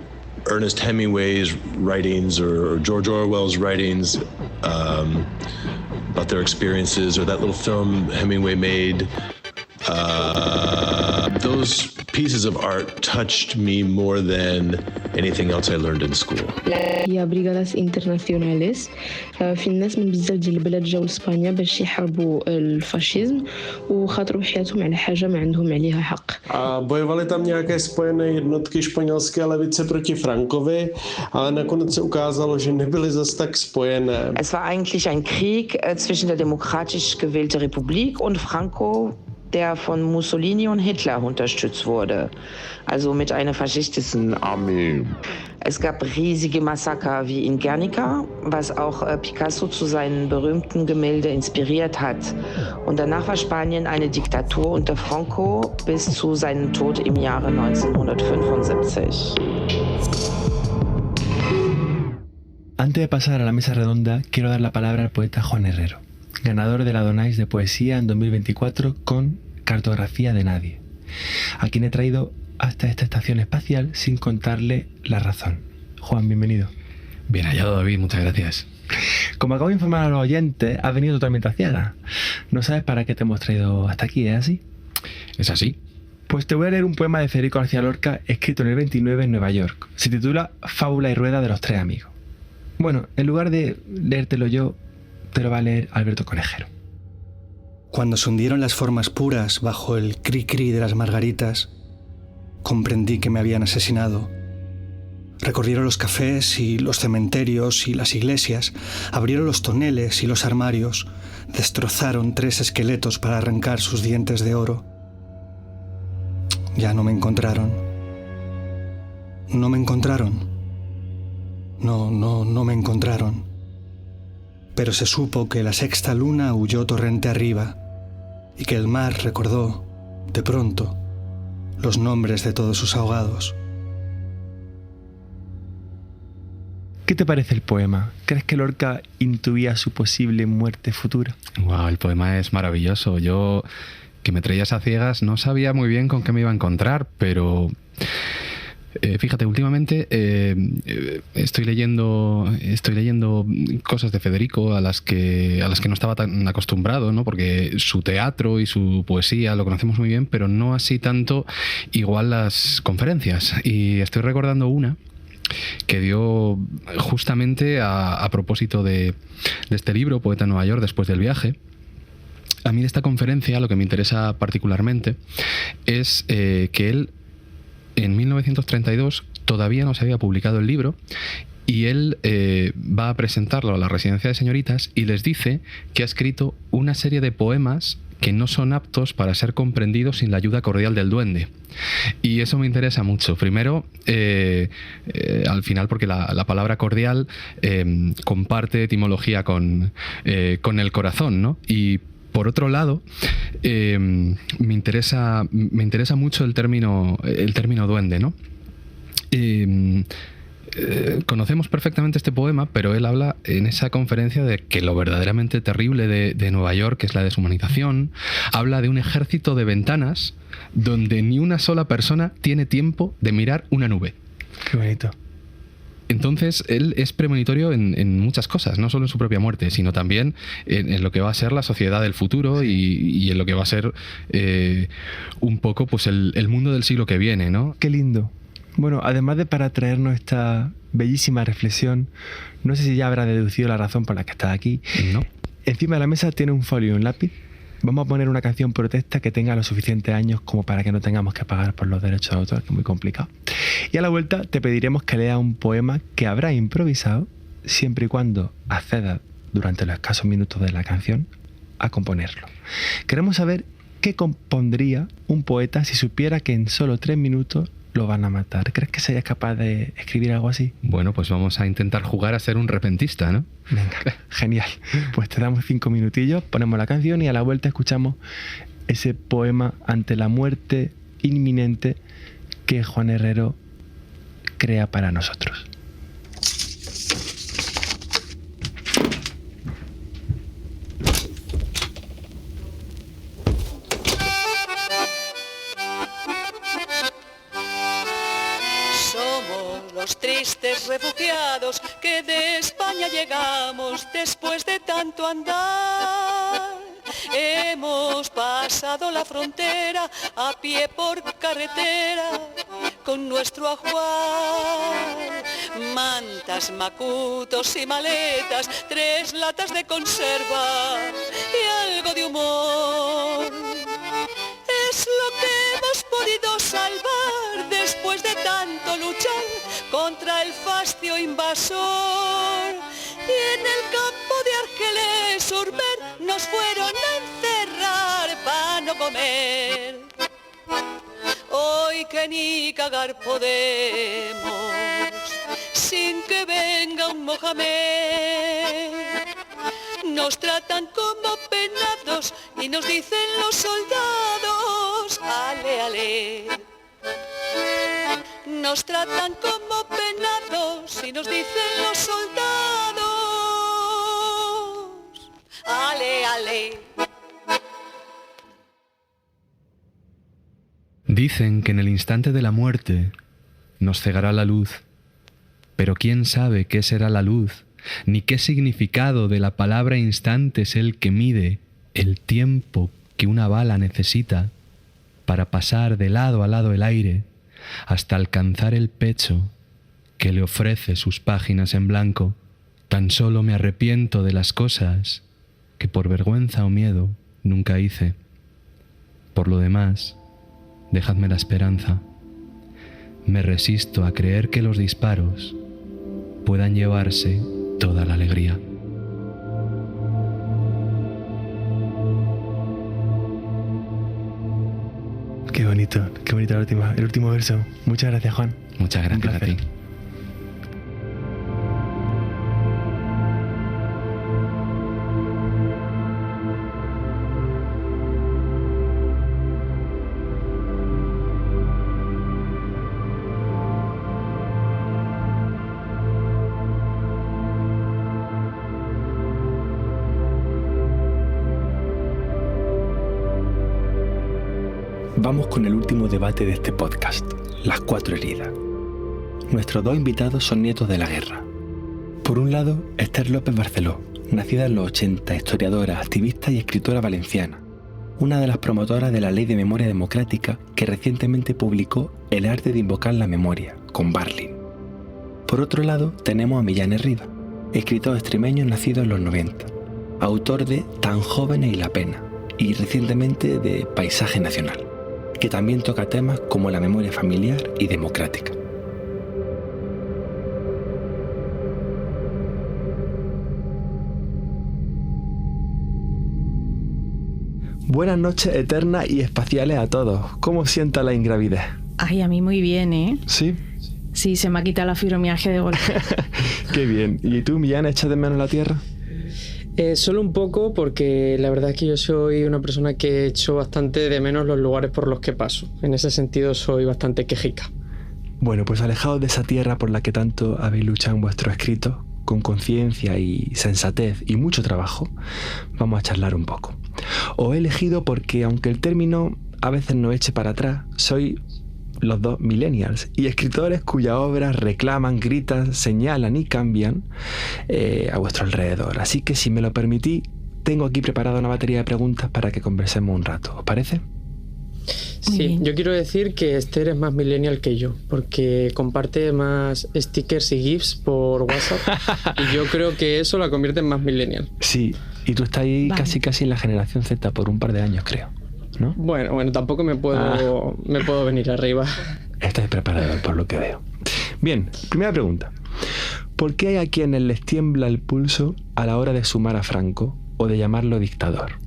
Ernest Hemingway's writings or George Orwell's writings about their experiences, or that little film Hemingway made. Those pieces of art touched me more than anything else I learned in school. هي بريغادات انترناسيوناليس في الناس من بزاف ديال البلاد جاو لاسبانيا باش يحاربوا الفاشيزم وخاطروا حياتهم على حاجه ما عندهم عليها حق. Bojovali tam nějaké spojené jednotky španělské levice proti Frankovi, ale nakonec se ukázalo, že nebyly zas tak spojené. Es war eigentlich ein Krieg zwischen der demokratisch gewählten Republik und Franco, der von Mussolini und Hitler unterstützt wurde, also mit einer faschistischen Armee. Es gab riesige Massaker wie in Guernica, was auch Picasso zu seinen berühmten Gemälde inspiriert hat. Und danach war Spanien eine Diktatur unter Franco bis zu seinem Tod im Jahre 1975. Antes de pasar a la mesa redonda, quiero dar la palabra al poeta Juan Herrero, ganador del Adonais de Poesía en 2024 con Cartografía de Nadie, a quien he traído hasta esta estación espacial sin contarle la razón. Juan, bienvenido. Bien hallado, David, muchas gracias. Como acabo de informar a los oyentes, has venido totalmente a ciegas. No sabes para qué te hemos traído hasta aquí, ¿es así? Es así. Pues te voy a leer un poema de Federico García Lorca escrito en el 29 en Nueva York. Se titula Fábula y rueda de los tres amigos. Bueno, en lugar de leértelo yo, te lo va a leer Alberto Conejero. Cuando se hundieron las formas puras bajo el cri-cri de las margaritas, comprendí que me habían asesinado. Recorrieron los cafés y los cementerios y las iglesias, abrieron los toneles y los armarios, destrozaron 3 esqueletos para arrancar sus dientes de oro. Ya no me encontraron. No me encontraron. No me encontraron. Pero se supo que la sexta luna huyó torrente arriba y que el mar recordó, de pronto, los nombres de todos sus ahogados. ¿Qué te parece el poema? ¿Crees que Lorca intuía su posible muerte futura? Wow, el poema es maravilloso. Yo, que me traías a ciegas, no sabía muy bien con qué me iba a encontrar, pero... fíjate, últimamente estoy leyendo cosas de Federico a las que no estaba tan acostumbrado, ¿no? Porque su teatro y su poesía lo conocemos muy bien, pero no así tanto igual las conferencias. Y estoy recordando una que dio justamente a propósito de este libro, Poeta en Nueva York después del viaje. A mí de esta conferencia lo que me interesa particularmente es que él en 1932 todavía no se había publicado el libro y él va a presentarlo a la residencia de señoritas y les dice que ha escrito una serie de poemas que no son aptos para ser comprendidos sin la ayuda cordial del duende. Y eso me interesa mucho. Primero, al final, porque la palabra cordial comparte etimología con el corazón, ¿no? Y por otro lado, me interesa mucho el término duende, ¿no? Conocemos perfectamente este poema, pero él habla en esa conferencia de que lo verdaderamente terrible de Nueva York es la deshumanización. Habla de un ejército de ventanas donde ni una sola persona tiene tiempo de mirar una nube. Qué bonito. Entonces, él es premonitorio en muchas cosas, no solo en su propia muerte, sino también en lo que va a ser la sociedad del futuro y en lo que va a ser un poco pues el mundo del siglo que viene, ¿no? Qué lindo. Bueno, además de para traernos esta bellísima reflexión, no sé si ya habrá deducido la razón por la que estás aquí. No. Encima de la mesa tiene un folio y un lápiz. Vamos a poner una canción protesta que tenga los suficientes años como para que no tengamos que pagar por los derechos de autor, que es muy complicado. Y a la vuelta te pediremos que leas un poema que habrás improvisado, siempre y cuando accedas durante los escasos minutos de la canción a componerlo. Queremos saber qué compondría un poeta si supiera que en solo 3 minutos lo van a matar. ¿Crees que serías capaz de escribir algo así? Bueno, pues vamos a intentar jugar a ser un repentista, ¿no? Venga, genial. Pues te damos 5 minutillos, ponemos la canción y a la vuelta escuchamos ese poema ante la muerte inminente que Juan Herrero crea para nosotros. Tristes refugiados que de España llegamos después de tanto andar. Hemos pasado la frontera a pie por carretera con nuestro ajuar. Mantas, macutos y maletas, 3 latas de conserva y algo de humor. Es lo que hemos podido salvar después de tanto luchar contra el fascio invasor. Y en el campo de Argelés, Urber, nos fueron a encerrar para no comer. Hoy que ni cagar podemos, sin que venga un Mohamed. Nos tratan como penados y nos dicen los soldados, ale, ale. Nos tratan como penados y nos dicen los soldados, ale, ale. Dicen que en el instante de la muerte nos cegará la luz, pero quién sabe qué será la luz, ni qué significado de la palabra instante es el que mide el tiempo que una bala necesita para pasar de lado a lado el aire hasta alcanzar el pecho que le ofrece sus páginas en blanco. Tan solo me arrepiento de las cosas que por vergüenza o miedo nunca hice. Por lo demás, dejadme la esperanza. Me resisto a creer que los disparos puedan llevarse toda la alegría. Qué bonito el último verso. Muchas gracias, Juan. Muchas gracias a ti. Vamos con el último debate de este podcast, las 4 heridas. Nuestros 2 invitados son nietos de la guerra. Por un lado, Esther López Barceló, nacida en los 80, historiadora, activista y escritora valenciana, una de las promotoras de la Ley de Memoria Democrática que recientemente publicó El arte de invocar la memoria, con Barlin. Por otro lado, tenemos a Millán Herrida, escritor extremeño nacido en los 90, autor de Tan jóvenes y la pena, y recientemente de Paisaje Nacional, que también toca temas como la memoria familiar y democrática. Buenas noches eternas y espaciales a todos. ¿Cómo sienta la ingravidez? Ay, a mí muy bien, ¿eh? ¿Sí? Sí, se me ha quitado la fibromialgia de golpe. Qué bien. ¿Y tú, Millán, echas de menos la Tierra? Solo un poco, porque la verdad es que yo soy una persona que echo bastante de menos los lugares por los que paso. En ese sentido soy bastante quejica. Bueno, pues alejados de esa tierra por la que tanto habéis luchado en vuestros escritos, con conciencia y sensatez y mucho trabajo, vamos a charlar un poco. Os he elegido porque, aunque el término a veces nos eche para atrás, sois los dos millennials y escritores cuyas obras reclaman, gritan, señalan y cambian a vuestro alrededor. Así que, si me lo permitís, tengo aquí preparada una batería de preguntas para que conversemos un rato. ¿Os parece? Sí, yo quiero decir que Esther es más millennial que yo, porque comparte más stickers y gifs por WhatsApp y yo creo que eso la convierte en más millennial. Sí, y tú estás ahí casi en la generación Z por un par de años, creo, ¿no? Bueno, tampoco me puedo venir arriba. Estás preparado por lo que veo. Bien, primera pregunta. ¿Por qué hay a quienes les tiembla el pulso a la hora de sumar a Franco o de llamarlo dictador?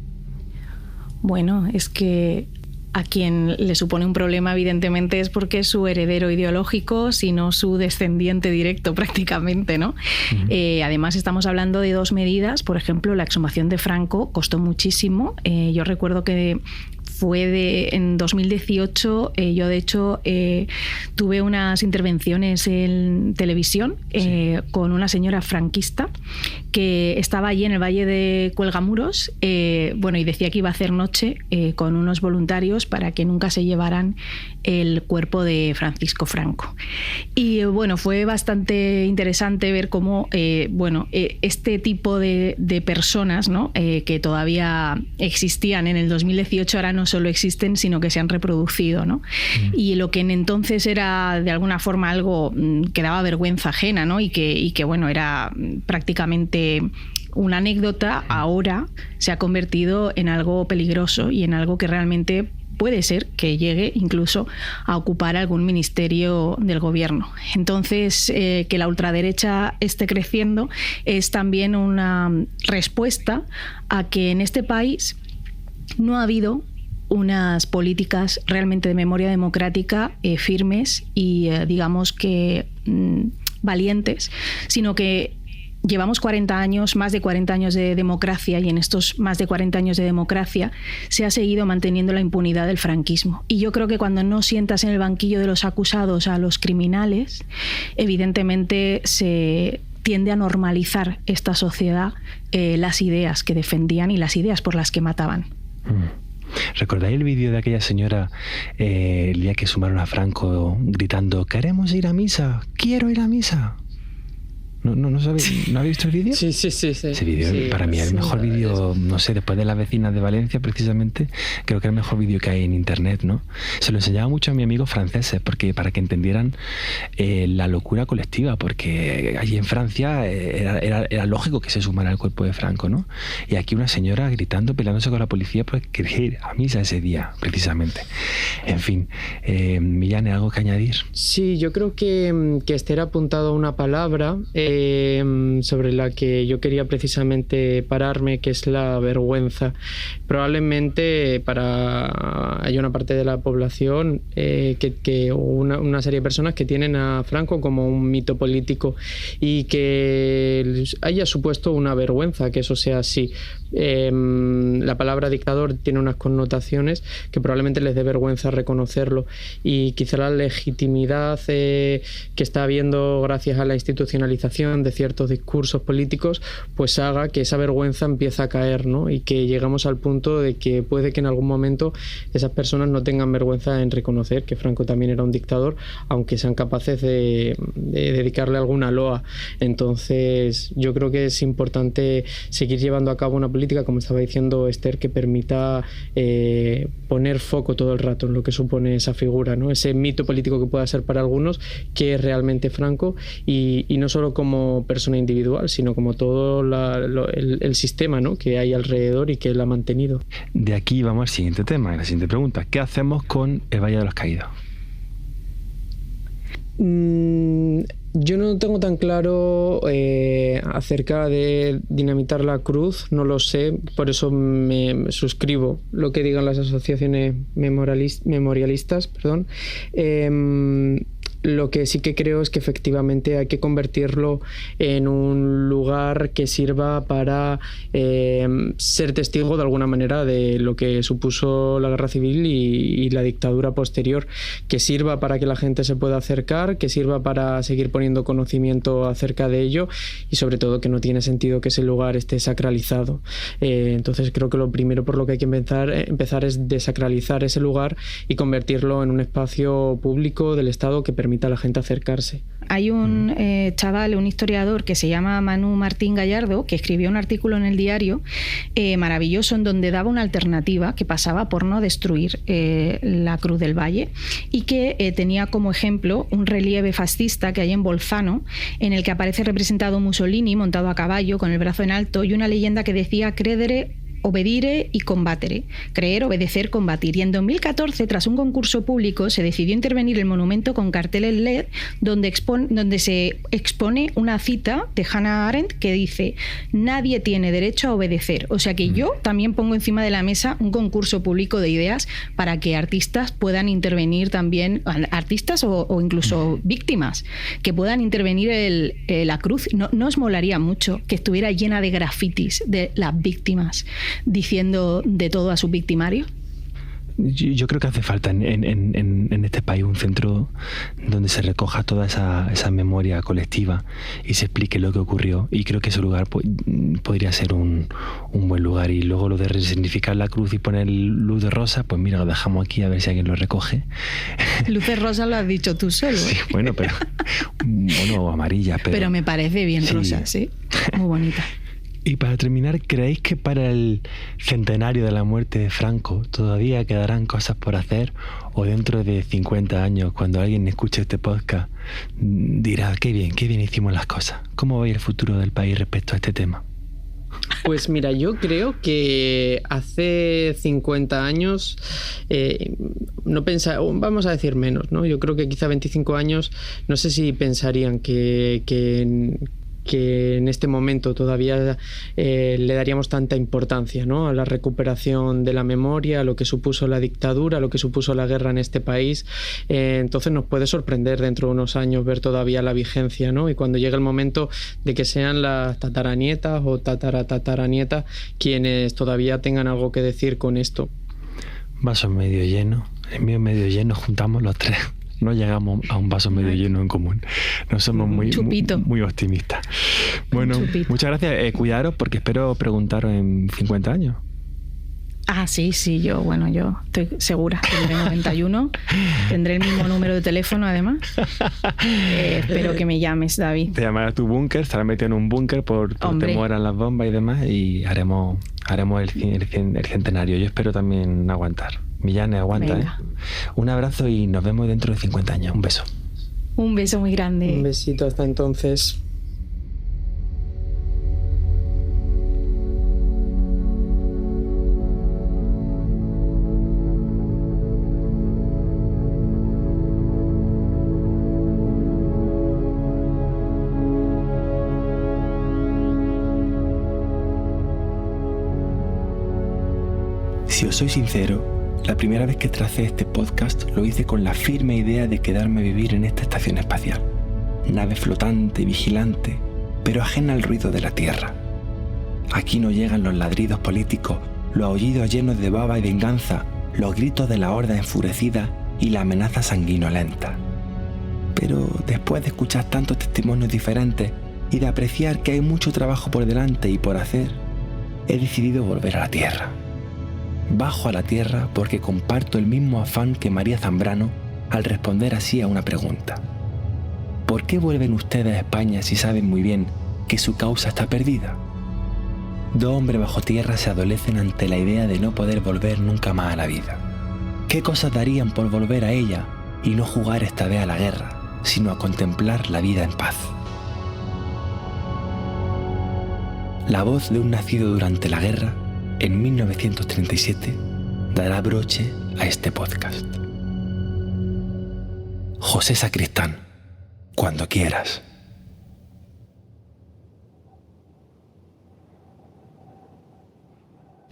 Bueno, es que a quien le supone un problema, evidentemente, es porque es su heredero ideológico, sino su descendiente directo prácticamente, ¿no? Además, estamos hablando de dos medidas. Por ejemplo, la exhumación de Franco costó muchísimo. Yo recuerdo que fue en 2018, yo de hecho tuve unas intervenciones en televisión con una señora franquista que estaba allí en el Valle de Cuelgamuros, y decía que iba a hacer noche con unos voluntarios para que nunca se llevaran el cuerpo de Francisco Franco. Y bueno, fue bastante interesante ver cómo este tipo de personas, ¿no? Que todavía existían en el 2018, ahora no solo existen, sino que se han reproducido, ¿no? Y lo que en entonces era de alguna forma algo que daba vergüenza ajena, ¿no? Y que bueno, era prácticamente una anécdota, ahora se ha convertido en algo peligroso y en algo que realmente puede ser que llegue incluso a ocupar algún ministerio del gobierno. Entonces, que la ultraderecha esté creciendo es también una respuesta a que en este país no ha habido unas políticas realmente de memoria democrática firmes y digamos que valientes, sino que llevamos 40 años, más de 40 años de democracia, y en estos más de 40 años de democracia se ha seguido manteniendo la impunidad del franquismo. Y yo creo que cuando no sientas en el banquillo de los acusados a los criminales, evidentemente se tiende a normalizar esta sociedad las ideas que defendían y las ideas por las que mataban. ¿Recordáis el vídeo de aquella señora el día que sumaron a Franco gritando «¡Queremos ir a misa! ¡Quiero ir a misa!»? ¿No sabéis? ¿No habéis visto el vídeo? Sí. Ese vídeo para mí es el mejor vídeo, no sé, después de Las vecinas de Valencia, precisamente, creo que es el mejor vídeo que hay en internet, ¿no? Se lo enseñaba mucho a mis amigos franceses, porque para que entendieran la locura colectiva, porque allí en Francia era lógico que se sumara al cuerpo de Franco, ¿no? Y aquí una señora gritando, peleándose con la policía porque quería ir a misa ese día, precisamente. En fin, Millán, ¿algo que añadir? Sí, yo creo que Esther ha apuntado una palabra sobre la que yo quería precisamente pararme, que es la vergüenza. Probablemente hay una parte de la población una serie de personas que tienen a Franco como un mito político y que haya supuesto una vergüenza que eso sea así. La palabra dictador tiene unas connotaciones que probablemente les dé vergüenza reconocerlo, y quizá la legitimidad que está habiendo gracias a la institucionalización de ciertos discursos políticos pues haga que esa vergüenza empiece a caer, ¿no? Y que llegamos al punto de que puede que en algún momento esas personas no tengan vergüenza en reconocer que Franco también era un dictador, aunque sean capaces de dedicarle alguna loa. Entonces yo creo que es importante seguir llevando a cabo una política, como estaba diciendo Esther, que permita poner foco todo el rato en lo que supone esa figura, ¿no? Ese mito político que pueda ser para algunos, que es realmente Franco, y no solo como persona individual, sino como todo el sistema, ¿no?, que hay alrededor y que él ha mantenido. De aquí vamos al siguiente tema, la siguiente pregunta. ¿Qué hacemos con el Valle de los Caídos? Yo no tengo tan claro acerca de dinamitar la cruz, no lo sé, por eso me suscribo lo que digan las asociaciones memorialistas. Lo que sí que creo es que efectivamente hay que convertirlo en un lugar que sirva para ser testigo de alguna manera de lo que supuso la guerra civil y la dictadura posterior, que sirva para que la gente se pueda acercar, que sirva para seguir poniendo conocimiento acerca de ello y sobre todo que no tiene sentido que ese lugar esté sacralizado. Entonces creo que lo primero por lo que hay que empezar es desacralizar ese lugar y convertirlo en un espacio público del Estado que permita a la gente acercarse. Hay un chaval, un historiador que se llama Manu Martín Gallardo, que escribió un artículo en El Diario maravilloso en donde daba una alternativa que pasaba por no destruir la Cruz del Valle y que tenía como ejemplo un relieve fascista que hay en Bolzano, en el que aparece representado Mussolini montado a caballo con el brazo en alto y una leyenda que decía credere, obedire y combatere, creer, obedecer, combatir. Y en 2014, tras un concurso público, se decidió intervenir el monumento con carteles LED donde se expone una cita de Hannah Arendt que dice: nadie tiene derecho a obedecer. O sea que yo también pongo encima de la mesa un concurso público de ideas para que artistas puedan intervenir también, artistas o incluso víctimas, que puedan intervenir la cruz. ¿No os molaría mucho que estuviera llena de grafitis de las víctimas diciendo de todo a sus victimarios? Yo creo que hace falta en este país un centro donde se recoja toda esa memoria colectiva y se explique lo que ocurrió, y creo que ese lugar podría ser un buen lugar. Y luego lo de resignificar la cruz y poner luz de rosa, pues mira, lo dejamos aquí a ver si alguien lo recoge. Luces rosas lo has dicho tú solo. Sí, bueno, pero bueno, amarilla, pero me parece bien sí. Rosa, sí, muy bonita. Y para terminar, ¿creéis que para el centenario de la muerte de Franco todavía quedarán cosas por hacer? ¿O dentro de 50 años, cuando alguien escuche este podcast, dirá, qué bien hicimos las cosas? ¿Cómo va a ir el futuro del país respecto a este tema? Pues mira, yo creo que hace 50 años, no pensaba, vamos a decir menos, ¿no? Yo creo que quizá 25 años, no sé si pensarían que en este momento todavía le daríamos tanta importancia, ¿no?, a la recuperación de la memoria, a lo que supuso la dictadura, a lo que supuso la guerra en este país. Entonces nos puede sorprender dentro de unos años ver todavía la vigencia, ¿no? Y cuando llegue el momento de que sean las tataranietas o tataranietas quienes todavía tengan algo que decir con esto. Vaso medio lleno, el mío medio lleno, juntamos los tres. No llegamos a un vaso medio lleno en común. No somos muy optimistas. Bueno, muchas gracias. Cuidaros, porque espero preguntaros en 50 años. Ah, sí, yo estoy segura. Tendré 91. Tendré el mismo número de teléfono, además. Espero que me llames, David. Te llamarás a tu búnker, estarás metido en un búnker por temor a las bombas y demás, y haremos el centenario. Yo espero también aguantar. Millán, aguanta. Venga. Un abrazo y nos vemos dentro de 50 años. Un beso. Un beso muy grande. Un besito hasta entonces. Si os soy sincero, la primera vez que tracé este podcast lo hice con la firme idea de quedarme a vivir en esta estación espacial. Nave flotante, vigilante, pero ajena al ruido de la Tierra. Aquí no llegan los ladridos políticos, los aullidos llenos de baba y venganza, los gritos de la horda enfurecida y la amenaza sanguinolenta. Pero después de escuchar tantos testimonios diferentes y de apreciar que hay mucho trabajo por delante y por hacer, he decidido volver a la Tierra. Bajo a la Tierra porque comparto el mismo afán que María Zambrano al responder así a una pregunta. ¿Por qué vuelven ustedes a España si saben muy bien que su causa está perdida? Dos hombres bajo tierra se adolecen ante la idea de no poder volver nunca más a la vida. ¿Qué cosas darían por volver a ella y no jugar esta vez a la guerra, sino a contemplar la vida en paz? La voz de un nacido durante la guerra, en 1937, dará broche a este podcast. José Sacristán, cuando quieras.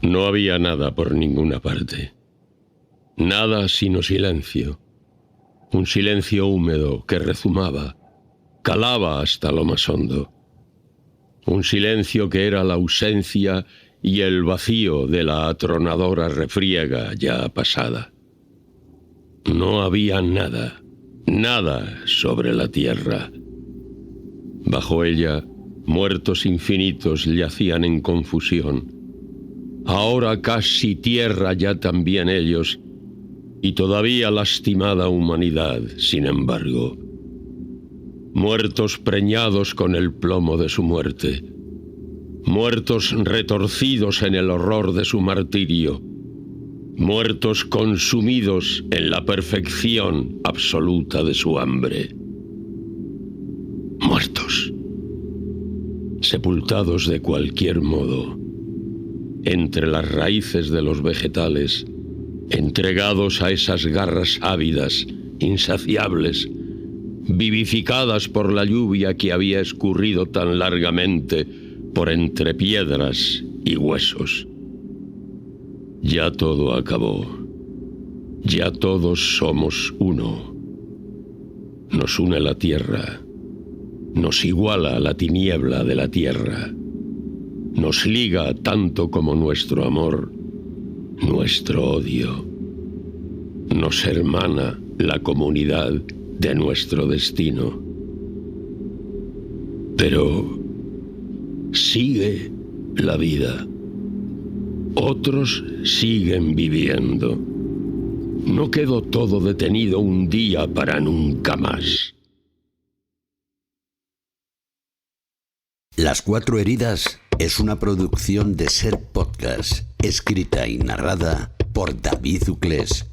No había nada por ninguna parte. Nada sino silencio. Un silencio húmedo que rezumaba, calaba hasta lo más hondo. Un silencio que era la ausencia y el vacío de la atronadora refriega ya pasada. No había nada, nada sobre la tierra. Bajo ella, muertos infinitos yacían en confusión. Ahora casi tierra ya también ellos, y todavía lastimada humanidad, sin embargo. Muertos preñados con el plomo de su muerte. Muertos retorcidos en el horror de su martirio. Muertos consumidos en la perfección absoluta de su hambre. Muertos. Sepultados de cualquier modo, entre las raíces de los vegetales, entregados a esas garras ávidas, insaciables, vivificadas por la lluvia que había escurrido tan largamente por entre piedras y huesos. Ya todo acabó. Ya todos somos uno. Nos une la tierra. Nos iguala la tiniebla de la tierra. Nos liga tanto como nuestro amor, nuestro odio. Nos hermana la comunidad de nuestro destino. Pero sigue la vida. Otros siguen viviendo. No quedó todo detenido un día para nunca más. Las Cuatro Heridas es una producción de Ser Podcast, escrita y narrada por David Uclés.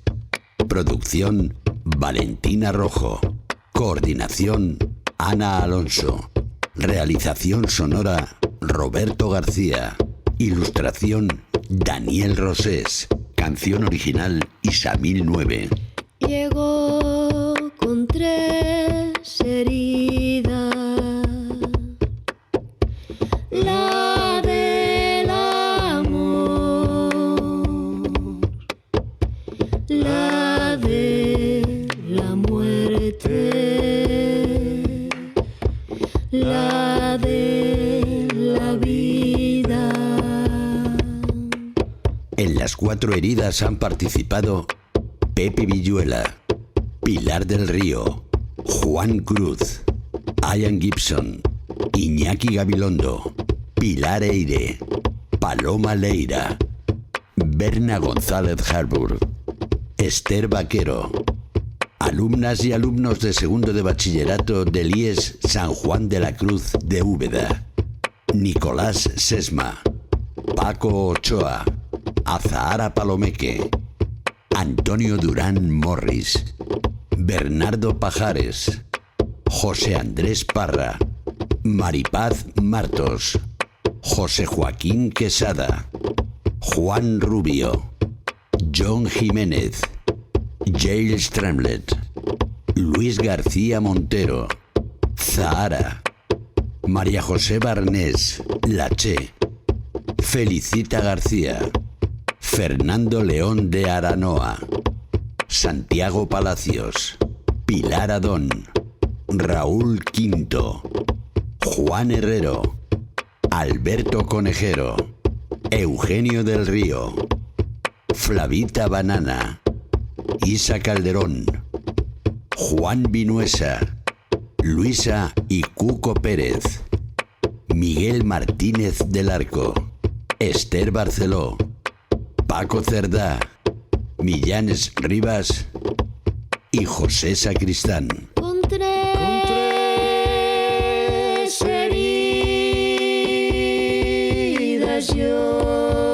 Producción Valentina Rojo. Coordinación Ana Alonso. Realización sonora Roberto García. Ilustración Daniel Rosés. Canción original Isamil 9. Llegó con 3 heridas. La del amor, la de la muerte, la de la vida. En Las Cuatro Heridas han participado Pepe Villuela, Pilar del Río, Juan Cruz, Ian Gibson, Iñaki Gabilondo, Pilar Eire, Paloma Leira, Berna González Harbour, Esther Vaquero, alumnas y alumnos de segundo de bachillerato del IES San Juan de la Cruz de Úbeda, Nicolás Sesma, Paco Ochoa, Azahara Palomeque, Antonio Durán Morris, Bernardo Pajares, José Andrés Parra, Maripaz Martos, José Joaquín Quesada, Juan Rubio, John Jiménez, Giles Tremlett, Luis García Montero, Zahara, María José Barnés, Lache, Felicita García, Fernando León de Aranoa, Santiago Palacios, Pilar Adón, Raúl Quinto, Juan Herrero, Alberto Conejero, Eugenio del Río, Flavita Banana, Isa Calderón, Juan Vinuesa, Luisa y Cuco Pérez, Miguel Martínez del Arco, Esther Barceló, Paco Cerdá, Millanes Rivas y José Sacristán. Con 3 heridas yo